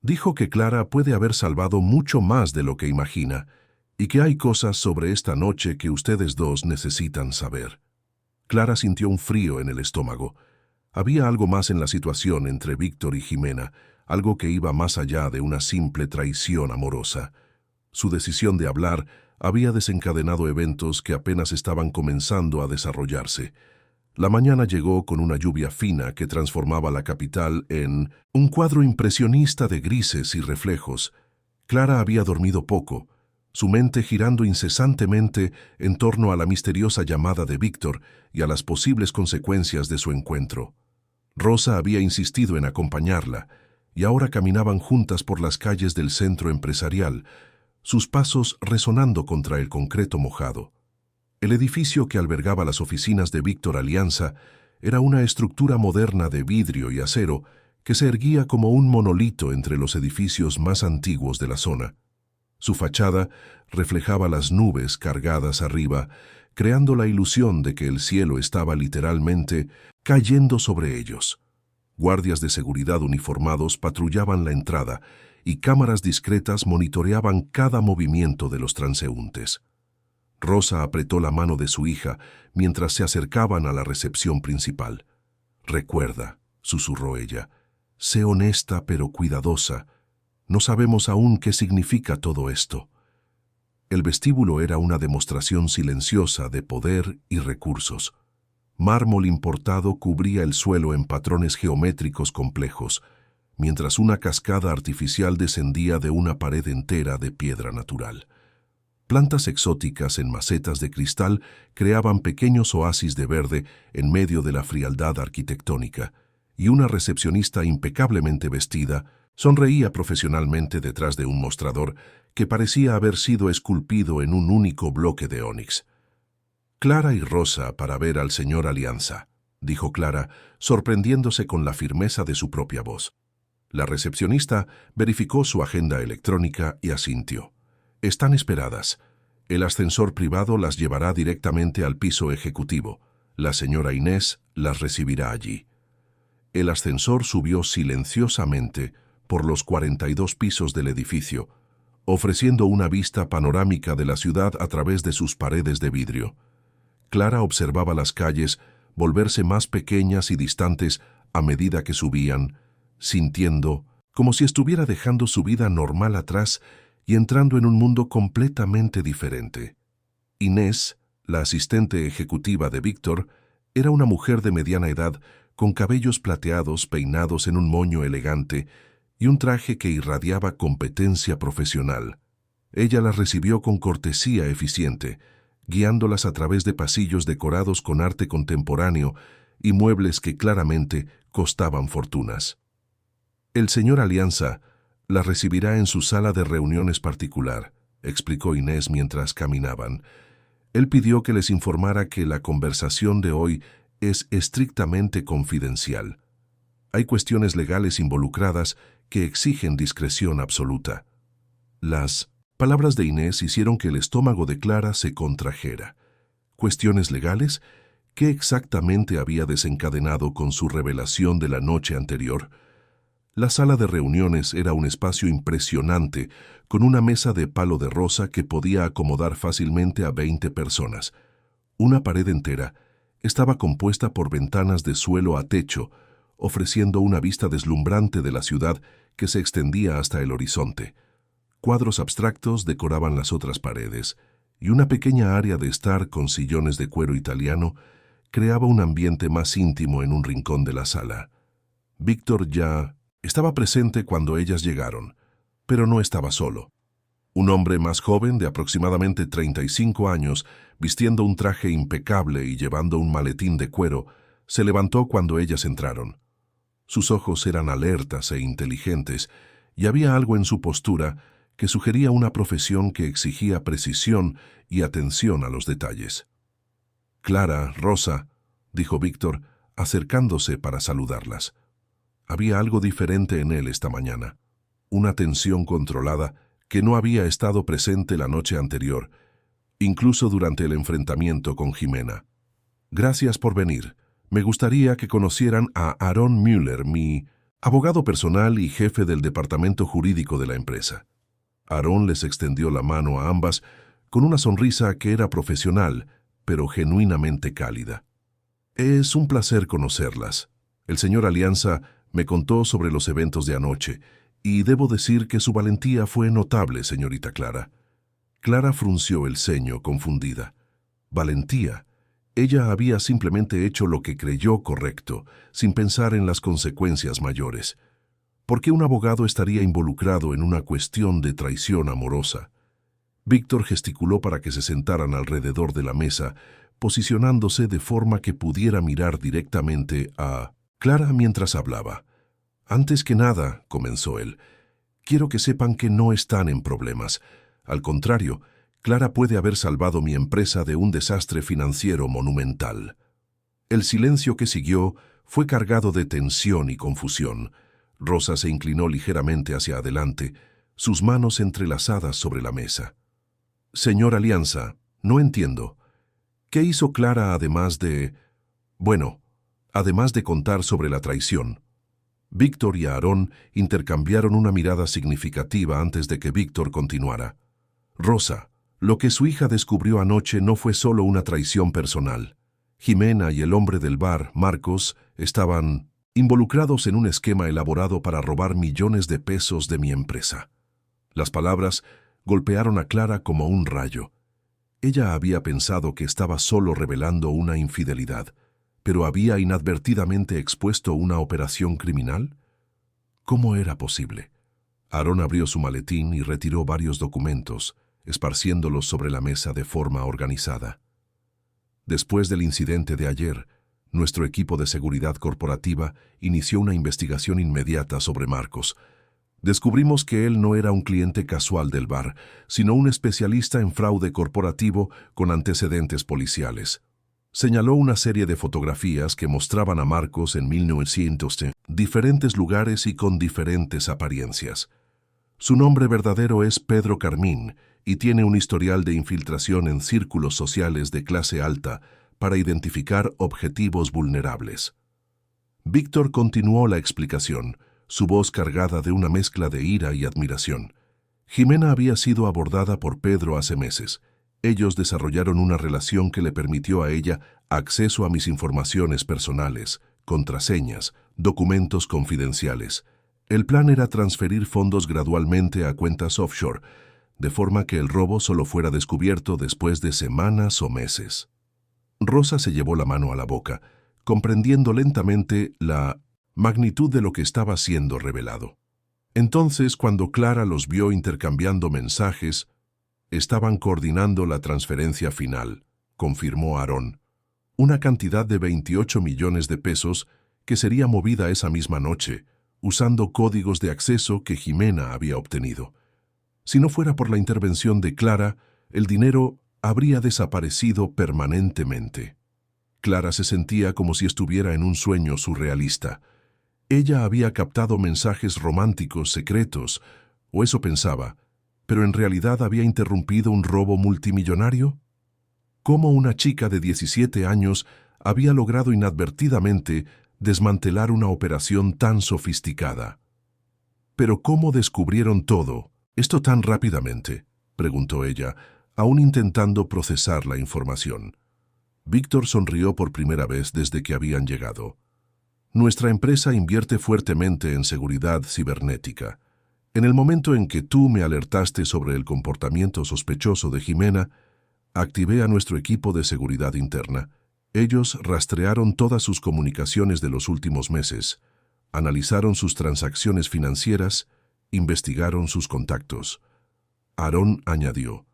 Dijo que Clara puede haber salvado mucho más de lo que imagina y que hay cosas sobre esta noche que ustedes dos necesitan saber. Clara sintió un frío en el estómago. Había algo más en la situación entre Víctor y Jimena, algo que iba más allá de una simple traición amorosa. Su decisión de hablar había desencadenado eventos que apenas estaban comenzando a desarrollarse. La mañana llegó con una lluvia fina que transformaba la capital en un cuadro impresionista de grises y reflejos. Clara había dormido poco, su mente girando incesantemente en torno a la misteriosa llamada de Víctor y a las posibles consecuencias de su encuentro. Rosa había insistido en acompañarla, y ahora caminaban juntas por las calles del centro empresarial, sus pasos resonando contra el concreto mojado. El edificio que albergaba las oficinas de Víctor Alianza era una estructura moderna de vidrio y acero que se erguía como un monolito entre los edificios más antiguos de la zona. Su fachada reflejaba las nubes cargadas arriba, creando la ilusión de que el cielo estaba literalmente cayendo sobre ellos. Guardias de seguridad uniformados patrullaban la entrada y cámaras discretas monitoreaban cada movimiento de los transeúntes. Rosa apretó la mano de su hija mientras se acercaban a la recepción principal. «Recuerda», susurró ella, «sé honesta pero cuidadosa. No sabemos aún qué significa todo esto». El vestíbulo era una demostración silenciosa de poder y recursos. Mármol importado cubría el suelo en patrones geométricos complejos, mientras una cascada artificial descendía de una pared entera de piedra natural. Plantas exóticas en macetas de cristal creaban pequeños oasis de verde en medio de la frialdad arquitectónica, y una recepcionista impecablemente vestida sonreía profesionalmente detrás de un mostrador que parecía haber sido esculpido en un único bloque de ónix. «Clara y Rosa para ver al señor Alianza», dijo Clara, sorprendiéndose con la firmeza de su propia voz. La recepcionista verificó su agenda electrónica y asintió. «Están esperadas. El ascensor privado las llevará directamente al piso ejecutivo. La señora Inés las recibirá allí». El ascensor subió silenciosamente por los 42 pisos del edificio, ofreciendo una vista panorámica de la ciudad a través de sus paredes de vidrio. Clara observaba las calles volverse más pequeñas y distantes a medida que subían, sintiendo como si estuviera dejando su vida normal atrás y entrando en un mundo completamente diferente. Inés, la asistente ejecutiva de Víctor, era una mujer de mediana edad con cabellos plateados peinados en un moño elegante y un traje que irradiaba competencia profesional. Ella las recibió con cortesía eficiente, guiándolas a través de pasillos decorados con arte contemporáneo y muebles que claramente costaban fortunas. «El señor Alianza la recibirá en su sala de reuniones particular», explicó Inés mientras caminaban. «Él pidió que les informara que la conversación de hoy es estrictamente confidencial. Hay cuestiones legales involucradas que exigen discreción absoluta». Las palabras de Inés hicieron que el estómago de Clara se contrajera. ¿Cuestiones legales? ¿Qué exactamente había desencadenado con su revelación de la noche anterior? La sala de reuniones era un espacio impresionante, con una mesa de palo de rosa que podía acomodar fácilmente a 20 personas. Una pared entera estaba compuesta por ventanas de suelo a techo, ofreciendo una vista deslumbrante de la ciudad que se extendía hasta el horizonte. Cuadros abstractos decoraban las otras paredes, y una pequeña área de estar con sillones de cuero italiano creaba un ambiente más íntimo en un rincón de la sala. Víctor ya estaba presente cuando ellas llegaron, pero no estaba solo. Un hombre más joven, de aproximadamente 35 años, vistiendo un traje impecable y llevando un maletín de cuero, se levantó cuando ellas entraron. Sus ojos eran alertas e inteligentes, y había algo en su postura que sugería una profesión que exigía precisión y atención a los detalles. «Clara, Rosa», dijo Víctor, acercándose para saludarlas. Había algo diferente en él esta mañana, una tensión controlada que no había estado presente la noche anterior, incluso durante el enfrentamiento con Jimena. «Gracias por venir. Me gustaría que conocieran a Aaron Müller, mi abogado personal y jefe del departamento jurídico de la empresa». Aaron les extendió la mano a ambas con una sonrisa que era profesional, pero genuinamente cálida. «Es un placer conocerlas. El señor Alianza Me contó sobre los eventos de anoche, y debo decir que su valentía fue notable, señorita Clara. Clara frunció el ceño, confundida. Valentía. Ella había simplemente hecho lo que creyó correcto, sin pensar en las consecuencias mayores. ¿Por qué un abogado estaría involucrado en una cuestión de traición amorosa? Víctor gesticuló para que se sentaran alrededor de la mesa, posicionándose de forma que pudiera mirar directamente a Clara mientras hablaba. Antes que nada, comenzó él, quiero que sepan que no están en problemas. Al contrario, Clara puede haber salvado mi empresa de un desastre financiero monumental. El silencio que siguió fue cargado de tensión y confusión. Rosa se inclinó ligeramente hacia adelante, sus manos entrelazadas sobre la mesa. Señor Alianza, no entiendo. ¿Qué hizo Clara además de contar sobre la traición? Víctor y Aarón intercambiaron una mirada significativa antes de que Víctor continuara. Rosa, lo que su hija descubrió anoche no fue solo una traición personal. Jimena y el hombre del bar, Marcos, estaban involucrados en un esquema elaborado para robar millones de pesos de mi empresa. Las palabras golpearon a Clara como un rayo. Ella había pensado que estaba solo revelando una infidelidad, pero había inadvertidamente expuesto una operación criminal. ¿Cómo era posible? Aarón abrió su maletín y retiró varios documentos, esparciéndolos sobre la mesa de forma organizada. Después del incidente de ayer, nuestro equipo de seguridad corporativa inició una investigación inmediata sobre Marcos. Descubrimos que él no era un cliente casual del bar, sino un especialista en fraude corporativo con antecedentes policiales. Señaló una serie de fotografías que mostraban a Marcos en 1900 en diferentes lugares y con diferentes apariencias. Su nombre verdadero es Pedro Carmín y tiene un historial de infiltración en círculos sociales de clase alta para identificar objetivos vulnerables. Víctor continuó la explicación, su voz cargada de una mezcla de ira y admiración. Jimena había sido abordada por Pedro hace meses. Ellos desarrollaron una relación que le permitió a ella acceso a mis informaciones personales, contraseñas, documentos confidenciales. El plan era transferir fondos gradualmente a cuentas offshore, de forma que el robo solo fuera descubierto después de semanas o meses. Rosa se llevó la mano a la boca, comprendiendo lentamente la magnitud de lo que estaba siendo revelado. Entonces, cuando Clara los vio intercambiando mensajes, estaban coordinando la transferencia final, confirmó Aarón. Una cantidad de 28 millones de pesos que sería movida esa misma noche, usando códigos de acceso que Jimena había obtenido. Si no fuera por la intervención de Clara, el dinero habría desaparecido permanentemente. Clara se sentía como si estuviera en un sueño surrealista. Ella había captado mensajes románticos secretos, o eso pensaba, pero en realidad había interrumpido un robo multimillonario. ¿Cómo una chica de 17 años había logrado inadvertidamente desmantelar una operación tan sofisticada? ¿Pero cómo descubrieron todo esto tan rápidamente?, preguntó ella, aún intentando procesar la información. Víctor sonrió por primera vez desde que habían llegado. Nuestra empresa invierte fuertemente en seguridad cibernética. En el momento en que tú me alertaste sobre el comportamiento sospechoso de Jimena, activé a nuestro equipo de seguridad interna. Ellos rastrearon todas sus comunicaciones de los últimos meses, analizaron sus transacciones financieras, investigaron sus contactos. Aarón añadió: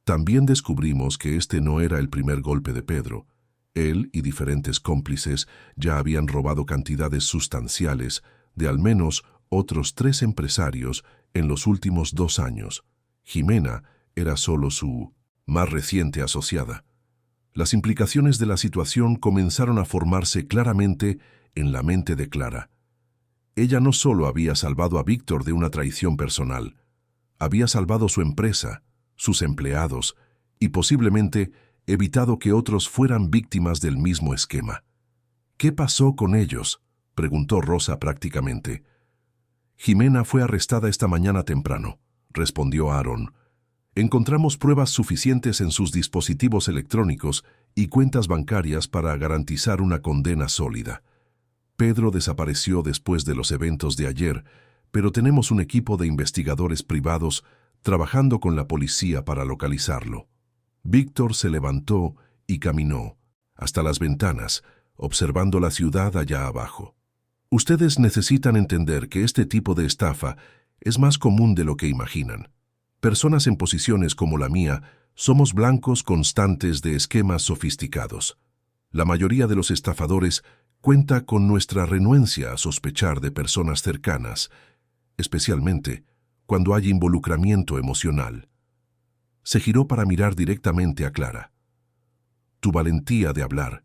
también descubrimos que este no era el primer golpe de Pedro. Él y diferentes cómplices ya habían robado cantidades sustanciales de al menos otros 3 empresarios en los últimos 2 años. Jimena era solo su más reciente asociada. Las implicaciones de la situación comenzaron a formarse claramente en la mente de Clara. Ella no solo había salvado a Víctor de una traición personal, había salvado su empresa, sus empleados y posiblemente evitado que otros fueran víctimas del mismo esquema. ¿Qué pasó con ellos?, preguntó Rosa prácticamente. Jimena fue arrestada esta mañana temprano, respondió Aarón. Encontramos pruebas suficientes en sus dispositivos electrónicos y cuentas bancarias para garantizar una condena sólida. Pedro desapareció después de los eventos de ayer, pero tenemos un equipo de investigadores privados trabajando con la policía para localizarlo. Víctor se levantó y caminó hasta las ventanas, observando la ciudad allá abajo. Ustedes necesitan entender que este tipo de estafa es más común de lo que imaginan. Personas en posiciones como la mía somos blancos constantes de esquemas sofisticados. La mayoría de los estafadores cuenta con nuestra renuencia a sospechar de personas cercanas, especialmente cuando hay involucramiento emocional. Se giró para mirar directamente a Clara. Tu valentía de hablar,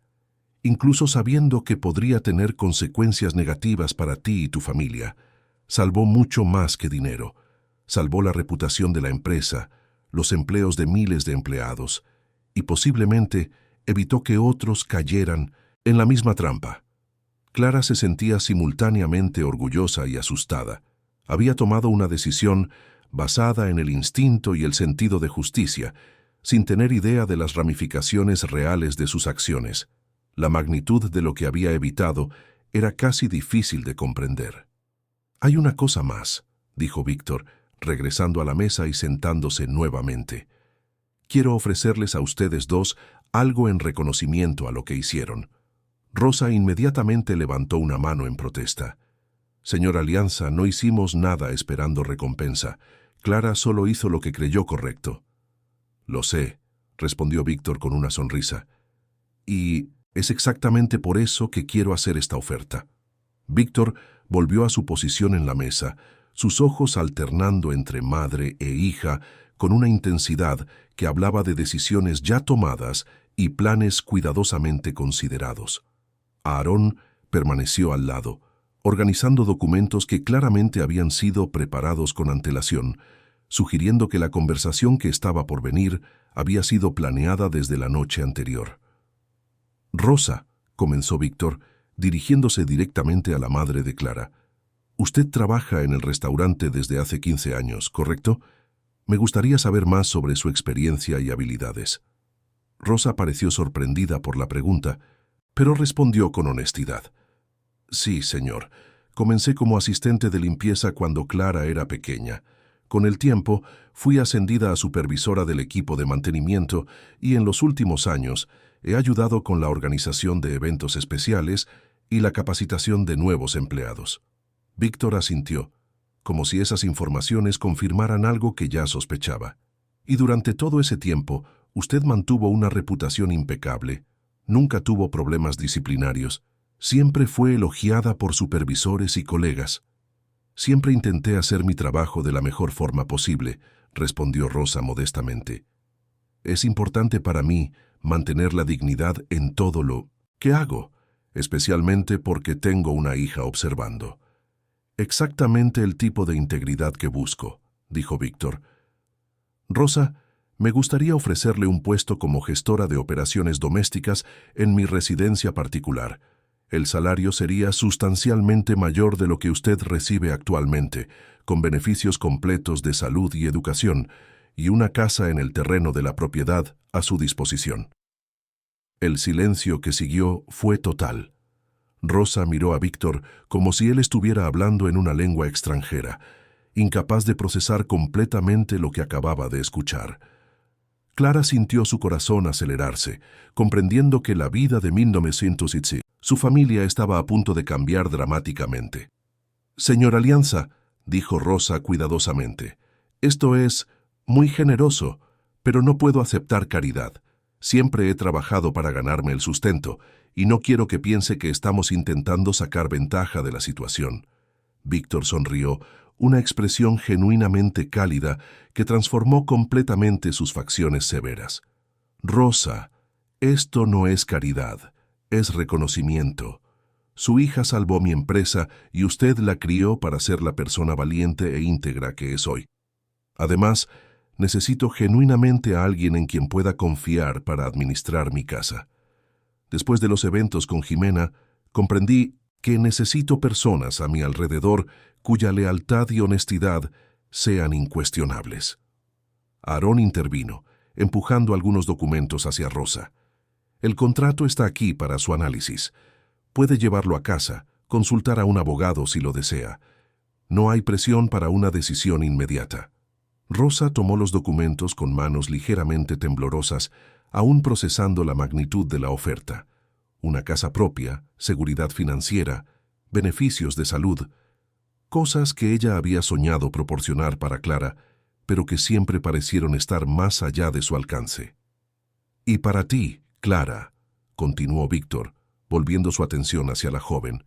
incluso sabiendo que podría tener consecuencias negativas para ti y tu familia, salvó mucho más que dinero. Salvó la reputación de la empresa, los empleos de miles de empleados, y posiblemente evitó que otros cayeran en la misma trampa. Clara se sentía simultáneamente orgullosa y asustada. Había tomado una decisión basada en el instinto y el sentido de justicia, sin tener idea de las ramificaciones reales de sus acciones. La magnitud de lo que había evitado era casi difícil de comprender. Hay una cosa más, dijo Víctor, regresando a la mesa y sentándose nuevamente. Quiero ofrecerles a ustedes dos algo en reconocimiento a lo que hicieron. Rosa inmediatamente levantó una mano en protesta. Señor Alianza, no hicimos nada esperando recompensa. Clara solo hizo lo que creyó correcto. Lo sé, respondió Víctor con una sonrisa. Y es exactamente por eso que quiero hacer esta oferta. Víctor volvió a su posición en la mesa, sus ojos alternando entre madre e hija con una intensidad que hablaba de decisiones ya tomadas y planes cuidadosamente considerados. Aarón permaneció al lado, organizando documentos que claramente habían sido preparados con antelación, sugiriendo que la conversación que estaba por venir había sido planeada desde la noche anterior. Rosa, comenzó Víctor, dirigiéndose directamente a la madre de Clara. Usted trabaja en el restaurante desde hace 15 años, ¿correcto? Me gustaría saber más sobre su experiencia y habilidades. Rosa pareció sorprendida por la pregunta, pero respondió con honestidad. Sí, señor. Comencé como asistente de limpieza cuando Clara era pequeña. Con el tiempo, fui ascendida a supervisora del equipo de mantenimiento y en los últimos años he ayudado con la organización de eventos especiales y la capacitación de nuevos empleados. Víctor asintió, como si esas informaciones confirmaran algo que ya sospechaba. Y durante todo ese tiempo, usted mantuvo una reputación impecable. Nunca tuvo problemas disciplinarios. Siempre fue elogiada por supervisores y colegas. Siempre intenté hacer mi trabajo de la mejor forma posible, respondió Rosa modestamente. Es importante para mí mantener la dignidad en todo lo que hago, especialmente porque tengo una hija observando. Exactamente el tipo de integridad que busco, dijo Víctor. Rosa, me gustaría ofrecerle un puesto como gestora de operaciones domésticas en mi residencia particular. El salario sería sustancialmente mayor de lo que usted recibe actualmente, con beneficios completos de salud y educación, y una casa en el terreno de la propiedad a su disposición. El silencio que siguió fue total. Rosa miró a Víctor como si él estuviera hablando en una lengua extranjera, incapaz de procesar completamente lo que acababa de escuchar. Clara sintió su corazón acelerarse, comprendiendo que la vida de 1907, su familia estaba a punto de cambiar dramáticamente. «Señor Alianza», dijo Rosa cuidadosamente, «esto es muy generoso, pero no puedo aceptar caridad. Siempre he trabajado para ganarme el sustento, y no quiero que piense que estamos intentando sacar ventaja de la situación». Víctor sonrió, una expresión genuinamente cálida que transformó completamente sus facciones severas. «Rosa, esto no es caridad, es reconocimiento. Su hija salvó mi empresa y usted la crió para ser la persona valiente e íntegra que es hoy. Además, necesito genuinamente a alguien en quien pueda confiar para administrar mi casa. Después de los eventos con Jimena, comprendí que necesito personas a mi alrededor cuya lealtad y honestidad sean incuestionables». Aarón intervino, empujando algunos documentos hacia Rosa. «El contrato está aquí para su análisis. Puede llevarlo a casa, consultar a un abogado si lo desea. No hay presión para una decisión inmediata. Rosa tomó los documentos con manos ligeramente temblorosas, aún procesando la magnitud de la oferta. Una casa propia, seguridad financiera, beneficios de salud, cosas que ella había soñado proporcionar para Clara, pero que siempre parecieron estar más allá de su alcance. Y para ti, Clara, continuó Víctor, volviendo su atención hacia la joven,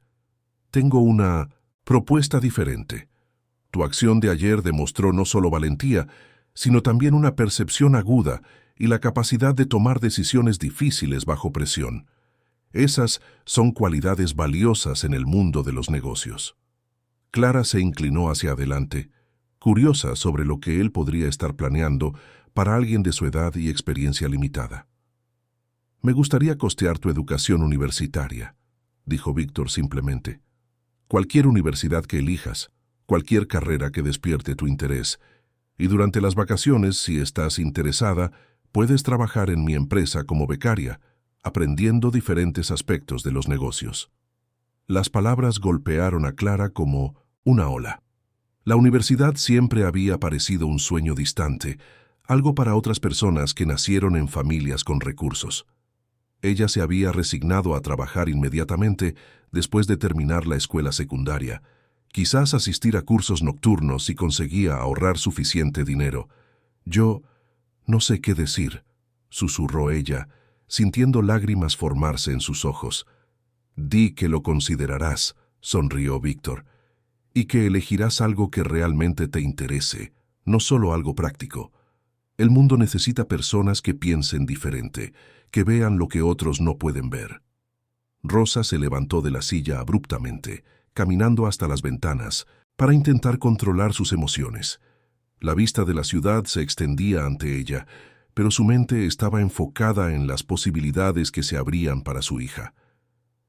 tengo una propuesta diferente. Tu acción de ayer demostró no solo valentía, sino también una percepción aguda y la capacidad de tomar decisiones difíciles bajo presión. Esas son cualidades valiosas en el mundo de los negocios. Clara se inclinó hacia adelante, curiosa sobre lo que él podría estar planeando para alguien de su edad y experiencia limitada. Me gustaría costear tu educación universitaria, dijo Víctor simplemente. Cualquier universidad que elijas, cualquier carrera que despierte tu interés, y durante las vacaciones, si estás interesada, puedes trabajar en mi empresa como becaria, aprendiendo diferentes aspectos de los negocios. Las palabras golpearon a Clara como una ola. La universidad siempre había parecido un sueño distante, algo para otras personas que nacieron en familias con recursos. Ella se había resignado a trabajar inmediatamente después de terminar la escuela secundaria, quizás asistir a cursos nocturnos si conseguía ahorrar suficiente dinero. Yo no sé qué decir, susurró ella, sintiendo lágrimas formarse en sus ojos. Di que lo considerarás, sonrió Víctor, y que elegirás algo que realmente te interese, no solo algo práctico. El mundo necesita personas que piensen diferente, que vean lo que otros no pueden ver. Rosa se levantó de la silla abruptamente, caminando hasta las ventanas, para intentar controlar sus emociones. La vista de la ciudad se extendía ante ella, pero su mente estaba enfocada en las posibilidades que se abrían para su hija.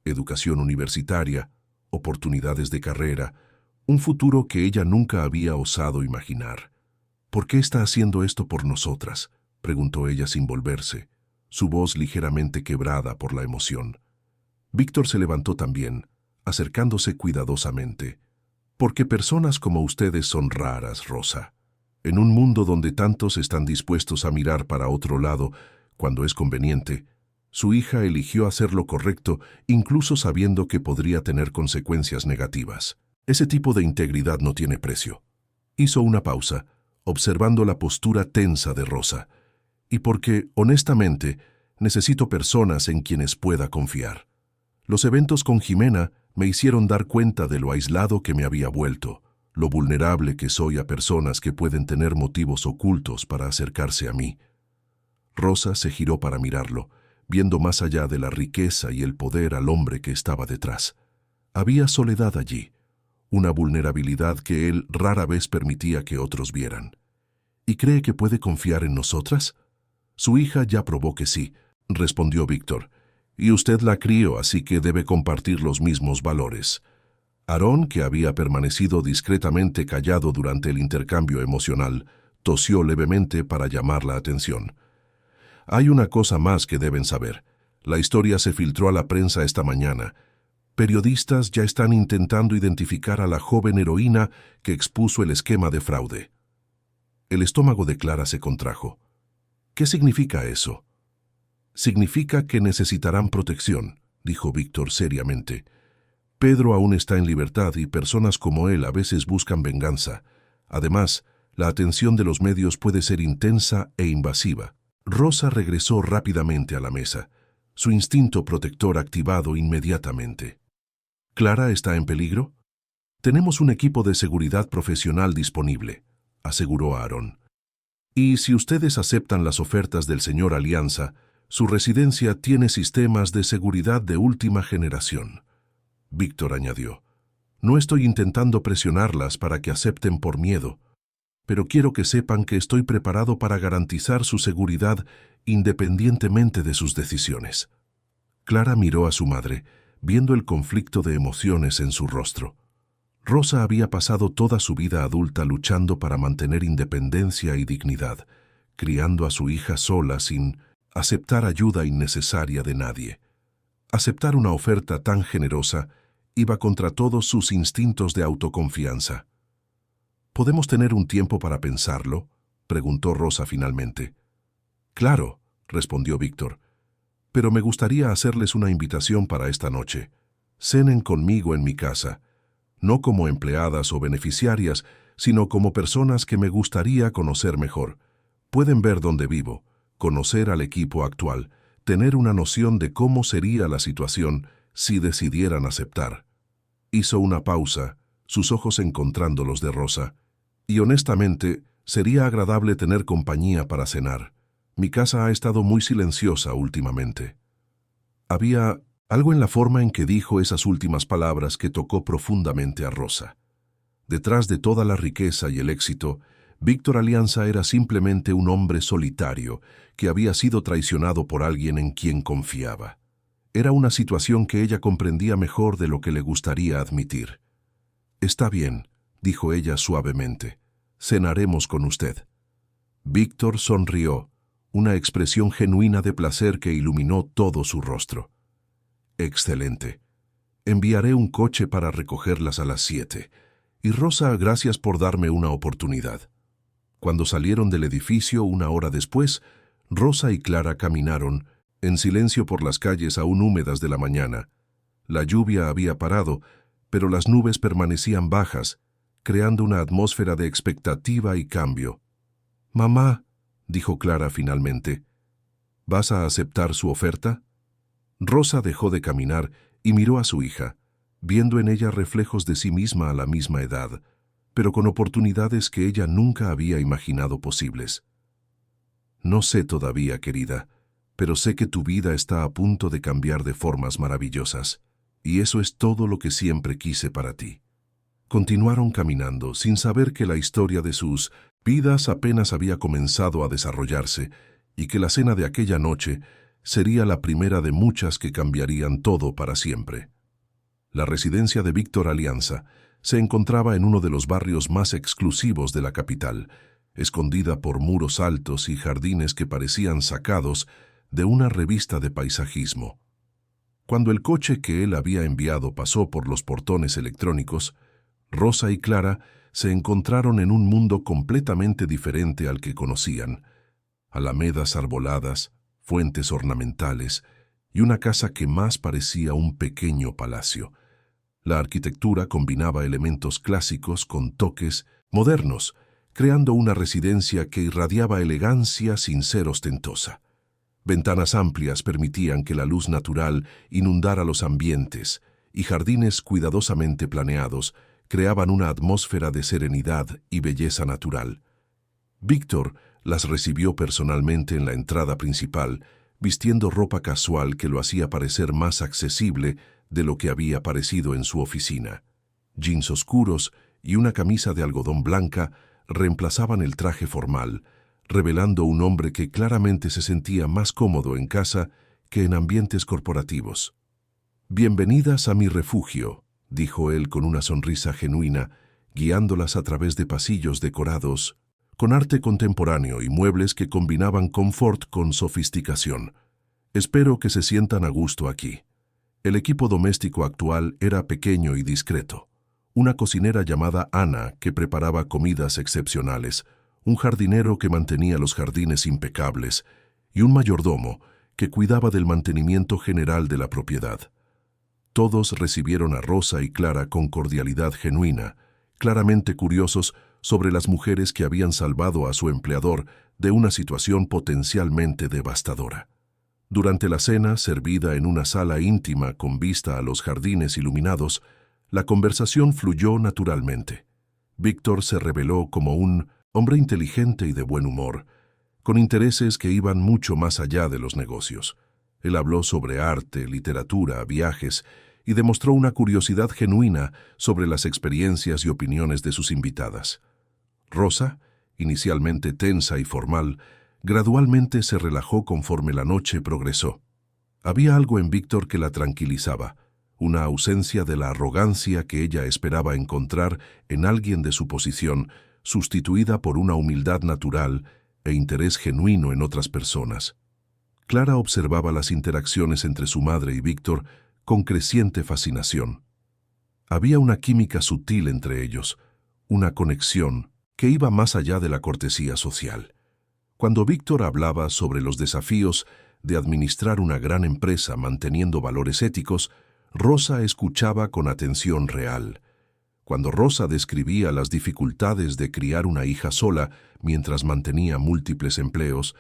Educación universitaria, oportunidades de carrera, un futuro que ella nunca había osado imaginar. ¿Por qué está haciendo esto por nosotras?, preguntó ella sin volverse, su voz ligeramente quebrada por la emoción. Víctor se levantó también, acercándose cuidadosamente. Porque personas como ustedes son raras, Rosa. En un mundo donde tantos están dispuestos a mirar para otro lado cuando es conveniente, su hija eligió hacer lo correcto incluso sabiendo que podría tener consecuencias negativas. Ese tipo de integridad no tiene precio. Hizo una pausa, observando la postura tensa de Rosa, y porque, honestamente, necesito personas en quienes pueda confiar. Los eventos con Jimena me hicieron dar cuenta de lo aislado que me había vuelto, lo vulnerable que soy a personas que pueden tener motivos ocultos para acercarse a mí. Rosa se giró para mirarlo, viendo más allá de la riqueza y el poder al hombre que estaba detrás. Había soledad allí, una vulnerabilidad que él rara vez permitía que otros vieran. ¿Y cree que puede confiar en nosotras? Su hija ya probó que sí, respondió Víctor, y usted la crió, así que debe compartir los mismos valores. Aarón, que había permanecido discretamente callado durante el intercambio emocional, tosió levemente para llamar la atención. Hay una cosa más que deben saber. La historia se filtró a la prensa esta mañana. Periodistas ya están intentando identificar a la joven heroína que expuso el esquema de fraude. El estómago de Clara se contrajo. ¿Qué significa eso? Significa que necesitarán protección, dijo Víctor seriamente. Pedro aún está en libertad y personas como él a veces buscan venganza. Además, la atención de los medios puede ser intensa e invasiva. Rosa regresó rápidamente a la mesa, su instinto protector activado inmediatamente. ¿Clara está en peligro? Tenemos un equipo de seguridad profesional disponible, aseguró Aarón. Y si ustedes aceptan las ofertas del señor Alianza, su residencia tiene sistemas de seguridad de última generación. Víctor añadió, no estoy intentando presionarlas para que acepten por miedo, pero quiero que sepan que estoy preparado para garantizar su seguridad independientemente de sus decisiones. Clara miró a su madre, viendo el conflicto de emociones en su rostro. Rosa había pasado toda su vida adulta luchando para mantener independencia y dignidad, criando a su hija sola sin aceptar ayuda innecesaria de nadie. Aceptar una oferta tan generosa iba contra todos sus instintos de autoconfianza. ¿Podemos tener un tiempo para pensarlo?, preguntó Rosa finalmente. Claro, respondió Víctor, pero me gustaría hacerles una invitación para esta noche. Cenen conmigo en mi casa, no como empleadas o beneficiarias, sino como personas que me gustaría conocer mejor. Pueden ver dónde vivo, conocer al equipo actual, tener una noción de cómo sería la situación si decidieran aceptar. Hizo una pausa, sus ojos encontrando los de Rosa. Y honestamente, sería agradable tener compañía para cenar. Mi casa ha estado muy silenciosa últimamente. Había algo en la forma en que dijo esas últimas palabras que tocó profundamente a Rosa. Detrás de toda la riqueza y el éxito, Víctor Alianza era simplemente un hombre solitario que había sido traicionado por alguien en quien confiaba. Era una situación que ella comprendía mejor de lo que le gustaría admitir. «Está bien», dijo ella suavemente. «Cenaremos con usted». Víctor sonrió, una expresión genuina de placer que iluminó todo su rostro. «Excelente. Enviaré un coche para recogerlas a las 7. Y Rosa, gracias por darme una oportunidad». Cuando salieron del edificio 1 hora después, Rosa y Clara caminaron, en silencio por las calles aún húmedas de la mañana. La lluvia había parado, pero las nubes permanecían bajas, creando una atmósfera de expectativa y cambio. «Mamá», dijo Clara finalmente, «¿vas a aceptar su oferta?». Rosa dejó de caminar y miró a su hija, viendo en ella reflejos de sí misma a la misma edad, pero con oportunidades que ella nunca había imaginado posibles. «No sé todavía, querida, pero sé que tu vida está a punto de cambiar de formas maravillosas, y eso es todo lo que siempre quise para ti». Continuaron caminando, sin saber que la historia de sus vidas apenas había comenzado a desarrollarse y que la cena de aquella noche sería la primera de muchas que cambiarían todo para siempre. La residencia de Víctor Alianza se encontraba en uno de los barrios más exclusivos de la capital, escondida por muros altos y jardines que parecían sacados de una revista de paisajismo. Cuando el coche que él había enviado pasó por los portones electrónicos, Rosa y Clara se encontraron en un mundo completamente diferente al que conocían. Alamedas arboladas, fuentes ornamentales y una casa que más parecía un pequeño palacio. La arquitectura combinaba elementos clásicos con toques modernos, creando una residencia que irradiaba elegancia sin ser ostentosa. Ventanas amplias permitían que la luz natural inundara los ambientes, y jardines cuidadosamente planeados creaban una atmósfera de serenidad y belleza natural. Víctor las recibió personalmente en la entrada principal, vistiendo ropa casual que lo hacía parecer más accesible de lo que había parecido en su oficina. Jeans oscuros y una camisa de algodón blanca reemplazaban el traje formal, revelando un hombre que claramente se sentía más cómodo en casa que en ambientes corporativos. «Bienvenidas a mi refugio», dijo él con una sonrisa genuina, guiándolas a través de pasillos decorados con arte contemporáneo y muebles que combinaban confort con sofisticación. «Espero que se sientan a gusto aquí». El equipo doméstico actual era pequeño y discreto. Una cocinera llamada Ana que preparaba comidas excepcionales, un jardinero que mantenía los jardines impecables y un mayordomo que cuidaba del mantenimiento general de la propiedad. Todos recibieron a Rosa y Clara con cordialidad genuina, claramente curiosos sobre las mujeres que habían salvado a su empleador de una situación potencialmente devastadora. Durante la cena, servida en una sala íntima con vista a los jardines iluminados, la conversación fluyó naturalmente. Víctor se reveló como un hombre inteligente y de buen humor, con intereses que iban mucho más allá de los negocios. Él habló sobre arte, literatura, viajes y demostró una curiosidad genuina sobre las experiencias y opiniones de sus invitadas. Rosa, inicialmente tensa y formal, gradualmente se relajó conforme la noche progresó. Había algo en Víctor que la tranquilizaba, una ausencia de la arrogancia que ella esperaba encontrar en alguien de su posición, sustituida por una humildad natural e interés genuino en otras personas. Clara observaba las interacciones entre su madre y Víctor con creciente fascinación. Había una química sutil entre ellos, una conexión que iba más allá de la cortesía social. Cuando Víctor hablaba sobre los desafíos de administrar una gran empresa manteniendo valores éticos, Rosa escuchaba con atención real. Cuando Rosa describía las dificultades de criar una hija sola mientras mantenía múltiples empleos,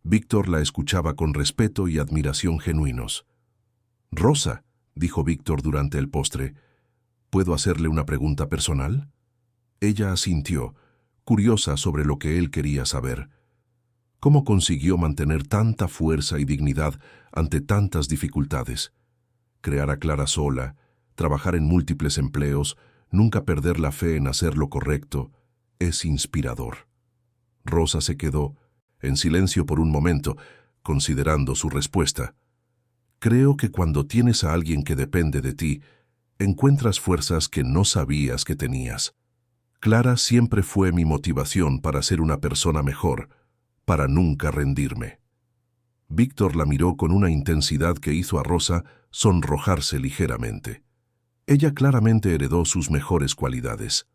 Víctor la escuchaba con respeto y admiración genuinos. «Rosa», dijo Víctor durante el postre, «¿puedo hacerle una pregunta personal?» Ella asintió, curiosa sobre lo que él quería saber. ¿Cómo consiguió mantener tanta fuerza y dignidad ante tantas dificultades? Crear a Clara sola, trabajar en múltiples empleos, nunca perder la fe en hacer lo correcto, es inspirador. Rosa se quedó, en silencio por un momento, considerando su respuesta. Creo que cuando tienes a alguien que depende de ti, encuentras fuerzas que no sabías que tenías. Clara siempre fue mi motivación para ser una persona mejor, para nunca rendirme. Víctor la miró con una intensidad que hizo a Rosa sonrojarse ligeramente. Ella claramente heredó sus mejores cualidades.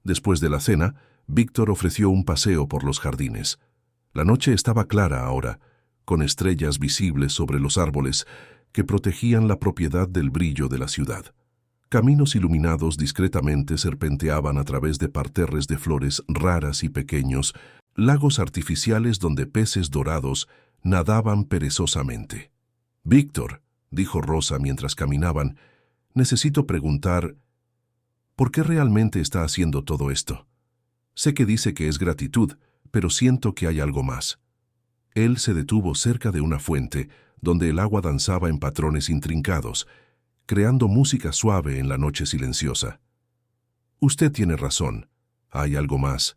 Después de la cena, Víctor ofreció un paseo por los jardines. La noche estaba clara ahora, con estrellas visibles sobre los árboles que protegían la propiedad del brillo de la ciudad. Caminos iluminados discretamente serpenteaban a través de parterres de flores raras y pequeños, lagos artificiales donde peces dorados nadaban perezosamente. «Víctor», dijo Rosa mientras caminaban, «necesito preguntar, ¿por qué realmente está haciendo todo esto? Sé que dice que es gratitud, pero siento que hay algo más». Él se detuvo cerca de una fuente, donde el agua danzaba en patrones intrincados, creando música suave en la noche silenciosa. «Usted tiene razón. Hay algo más.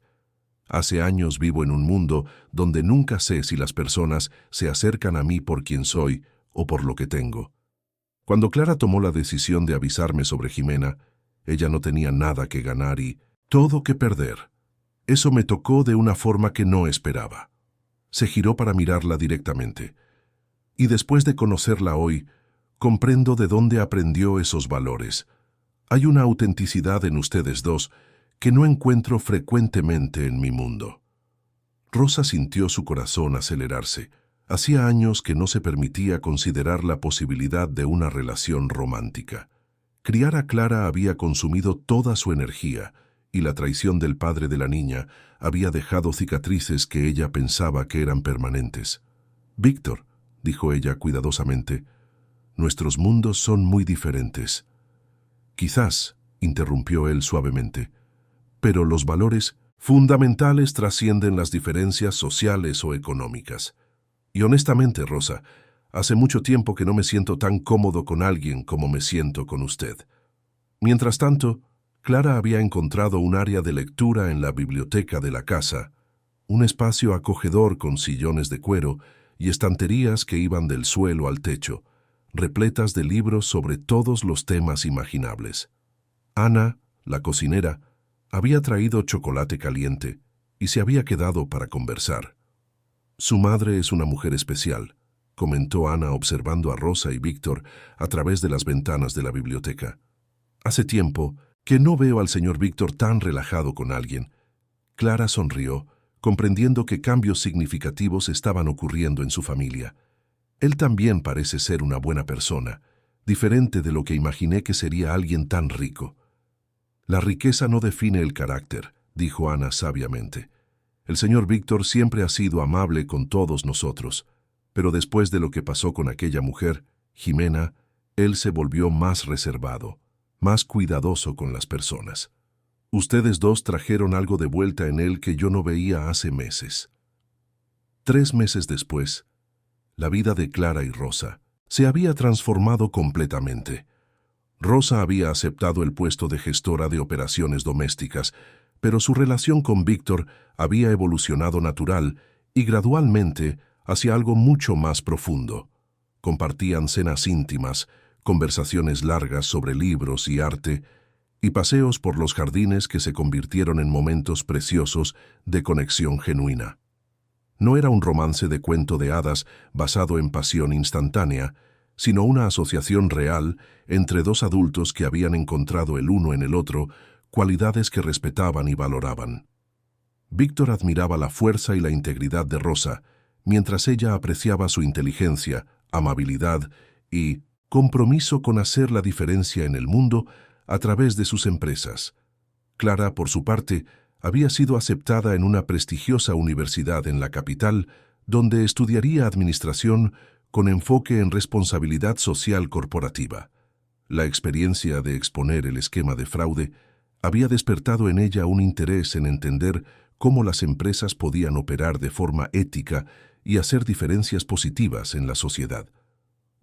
Hace años vivo en un mundo donde nunca sé si las personas se acercan a mí por quien soy o por lo que tengo. Cuando Clara tomó la decisión de avisarme sobre Jimena, ella no tenía nada que ganar y todo que perder. Eso me tocó de una forma que no esperaba». Se giró para mirarla directamente. «Y después de conocerla hoy, comprendo de dónde aprendió esos valores. Hay una autenticidad en ustedes dos que no encuentro frecuentemente en mi mundo». Rosa sintió su corazón acelerarse. Hacía años que no se permitía considerar la posibilidad de una relación romántica. Criar a Clara había consumido toda su energía, y la traición del padre de la niña había dejado cicatrices que ella pensaba que eran permanentes. «Víctor», dijo ella cuidadosamente, «nuestros mundos son muy diferentes». «Quizás», interrumpió él suavemente, «pero los valores fundamentales trascienden las diferencias sociales o económicas. Y honestamente, Rosa, hace mucho tiempo que no me siento tan cómodo con alguien como me siento con usted». Mientras tanto, Clara había encontrado un área de lectura en la biblioteca de la casa, un espacio acogedor con sillones de cuero y estanterías que iban del suelo al techo, repletas de libros sobre todos los temas imaginables. Ana, la cocinera, había traído chocolate caliente y se había quedado para conversar. «Su madre es una mujer especial», comentó Ana observando a Rosa y Víctor a través de las ventanas de la biblioteca. «Hace tiempo que no veo al señor Víctor tan relajado con alguien». Clara sonrió, comprendiendo que cambios significativos estaban ocurriendo en su familia. «Él también parece ser una buena persona, diferente de lo que imaginé que sería alguien tan rico». «La riqueza no define el carácter», dijo Ana sabiamente. «El señor Víctor siempre ha sido amable con todos nosotros, pero después de lo que pasó con aquella mujer, Jimena, él se volvió más reservado, más cuidadoso con las personas. Ustedes dos trajeron algo de vuelta en él que yo no veía hace meses». 3 meses después, la vida de Clara y Rosa se había transformado completamente. Rosa había aceptado el puesto de gestora de operaciones domésticas, pero su relación con Víctor había evolucionado natural y gradualmente hacia algo mucho más profundo. Compartían cenas íntimas, conversaciones largas sobre libros y arte, y paseos por los jardines que se convirtieron en momentos preciosos de conexión genuina. No era un romance de cuento de hadas basado en pasión instantánea, sino una asociación real entre dos adultos que habían encontrado el uno en el otro cualidades que respetaban y valoraban. Víctor admiraba la fuerza y la integridad de Rosa, mientras ella apreciaba su inteligencia, amabilidad y compromiso con hacer la diferencia en el mundo a través de sus empresas. Clara, por su parte, había sido aceptada en una prestigiosa universidad en la capital, donde estudiaría administración con enfoque en responsabilidad social corporativa. La experiencia de exponer el esquema de fraude había despertado en ella un interés en entender cómo las empresas podían operar de forma ética y hacer diferencias positivas en la sociedad.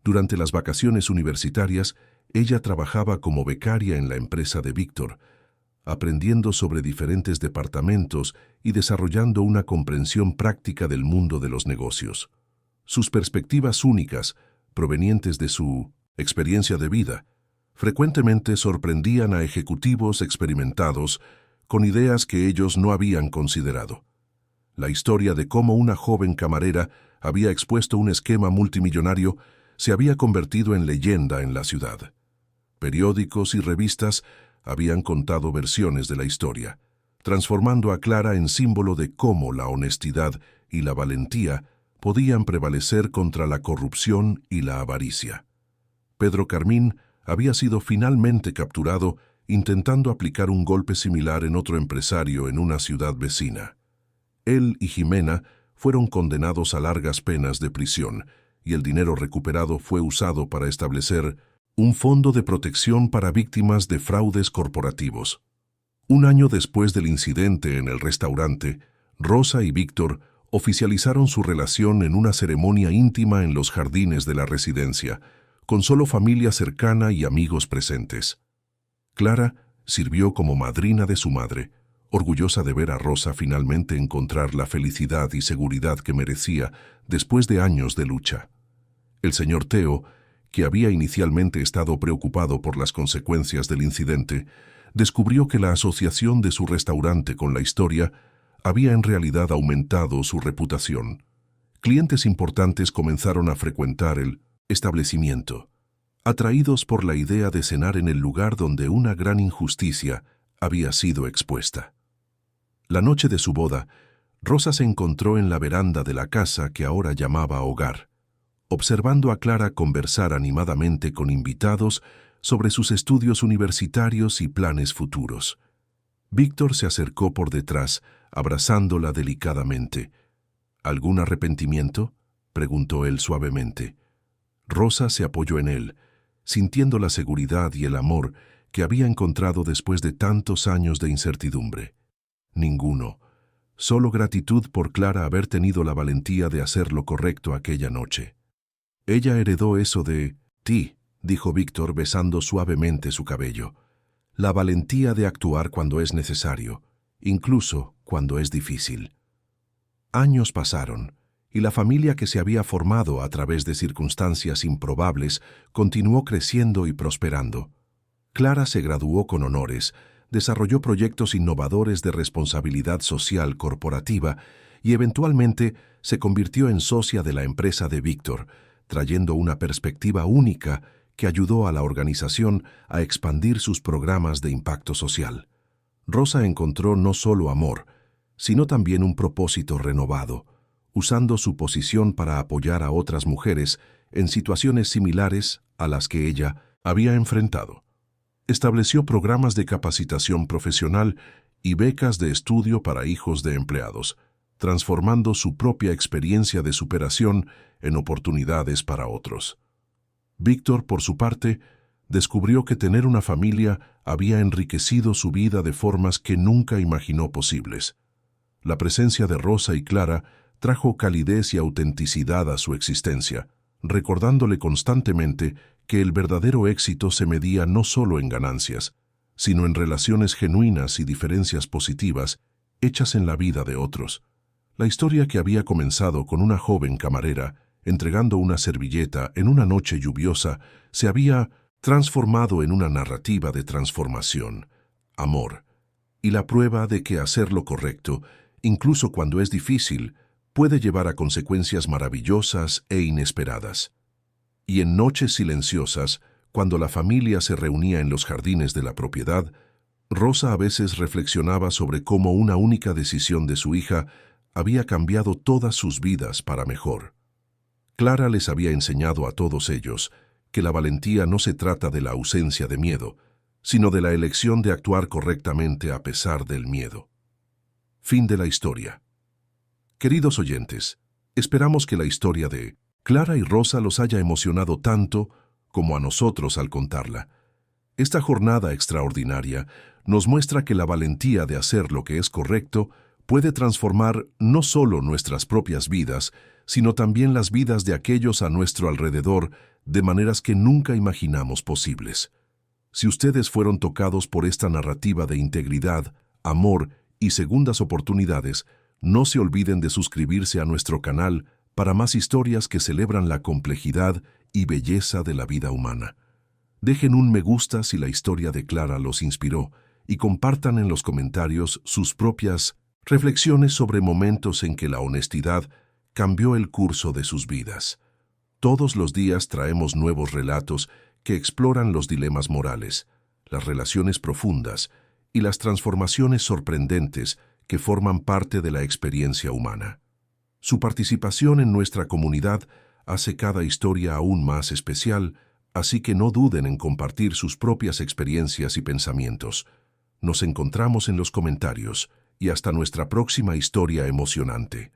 Durante las vacaciones universitarias, ella trabajaba como becaria en la empresa de Víctor, aprendiendo sobre diferentes departamentos y desarrollando una comprensión práctica del mundo de los negocios. Sus perspectivas únicas, provenientes de su experiencia de vida, frecuentemente sorprendían a ejecutivos experimentados con ideas que ellos no habían considerado. La historia de cómo una joven camarera había expuesto un esquema multimillonario se había convertido en leyenda en la ciudad. Periódicos y revistas habían contado versiones de la historia, transformando a Clara en símbolo de cómo la honestidad y la valentía podían prevalecer contra la corrupción y la avaricia. Pedro Carmín había sido finalmente capturado intentando aplicar un golpe similar en otro empresario en una ciudad vecina. Él y Jimena fueron condenados a largas penas de prisión y el dinero recuperado fue usado para establecer un fondo de protección para víctimas de fraudes corporativos. Un año después del incidente en el restaurante, Rosa y Víctor oficializaron su relación en una ceremonia íntima en los jardines de la residencia, con solo familia cercana y amigos presentes. Clara sirvió como madrina de su madre, orgullosa de ver a Rosa finalmente encontrar la felicidad y seguridad que merecía después de años de lucha. El señor Teo, que había inicialmente estado preocupado por las consecuencias del incidente, descubrió que la asociación de su restaurante con la historia había en realidad aumentado su reputación. Clientes importantes comenzaron a frecuentar el establecimiento, atraídos por la idea de cenar en el lugar donde una gran injusticia había sido expuesta. La noche de su boda, Rosa se encontró en la veranda de la casa que ahora llamaba hogar, observando a Clara conversar animadamente con invitados sobre sus estudios universitarios y planes futuros. Víctor se acercó por detrás, abrazándola delicadamente. ¿Algún arrepentimiento?, preguntó él suavemente. Rosa se apoyó en él, sintiendo la seguridad y el amor que había encontrado después de tantos años de incertidumbre. Ninguno. Solo gratitud por Clara haber tenido la valentía de hacer lo correcto aquella noche. Ella heredó eso de ti, dijo Víctor besando suavemente su cabello. La valentía de actuar cuando es necesario, incluso cuando es difícil. Años pasaron, y la familia que se había formado a través de circunstancias improbables continuó creciendo y prosperando. Clara se graduó con honores, desarrolló proyectos innovadores de responsabilidad social corporativa y eventualmente se convirtió en socia de la empresa de Víctor, trayendo una perspectiva única que ayudó a la organización a expandir sus programas de impacto social. Rosa encontró no solo amor, sino también un propósito renovado, usando su posición para apoyar a otras mujeres en situaciones similares a las que ella había enfrentado. Estableció programas de capacitación profesional y becas de estudio para hijos de empleados, transformando su propia experiencia de superación en oportunidades para otros. Víctor, por su parte, descubrió que tener una familia había enriquecido su vida de formas que nunca imaginó posibles. La presencia de Rosa y Clara trajo calidez y autenticidad a su existencia, recordándole constantemente que el verdadero éxito se medía no solo en ganancias, sino en relaciones genuinas y diferencias positivas hechas en la vida de otros. La historia que había comenzado con una joven camarera entregando una servilleta en una noche lluviosa se había transformado en una narrativa de transformación, amor, y la prueba de que hacer lo correcto, incluso cuando es difícil, puede llevar a consecuencias maravillosas e inesperadas. Y en noches silenciosas, cuando la familia se reunía en los jardines de la propiedad, Rosa a veces reflexionaba sobre cómo una única decisión de su hija había cambiado todas sus vidas para mejor. Clara les había enseñado a todos ellos que la valentía no se trata de la ausencia de miedo, sino de la elección de actuar correctamente a pesar del miedo. Fin de la historia. Queridos oyentes, esperamos que la historia de Clara y Rosa los haya emocionado tanto como a nosotros al contarla. Esta jornada extraordinaria nos muestra que la valentía de hacer lo que es correcto puede transformar no solo nuestras propias vidas, sino también las vidas de aquellos a nuestro alrededor de maneras que nunca imaginamos posibles. Si ustedes fueron tocados por esta narrativa de integridad, amor y segundas oportunidades, no se olviden de suscribirse a nuestro canal para más historias que celebran la complejidad y belleza de la vida humana. Dejen un me gusta si la historia de Clara los inspiró y compartan en los comentarios sus propias reflexiones sobre momentos en que la honestidad cambió el curso de sus vidas. Todos los días traemos nuevos relatos que exploran los dilemas morales, las relaciones profundas y las transformaciones sorprendentes que forman parte de la experiencia humana. Su participación en nuestra comunidad hace cada historia aún más especial, así que no duden en compartir sus propias experiencias y pensamientos. Nos encontramos en los comentarios y hasta nuestra próxima historia emocionante.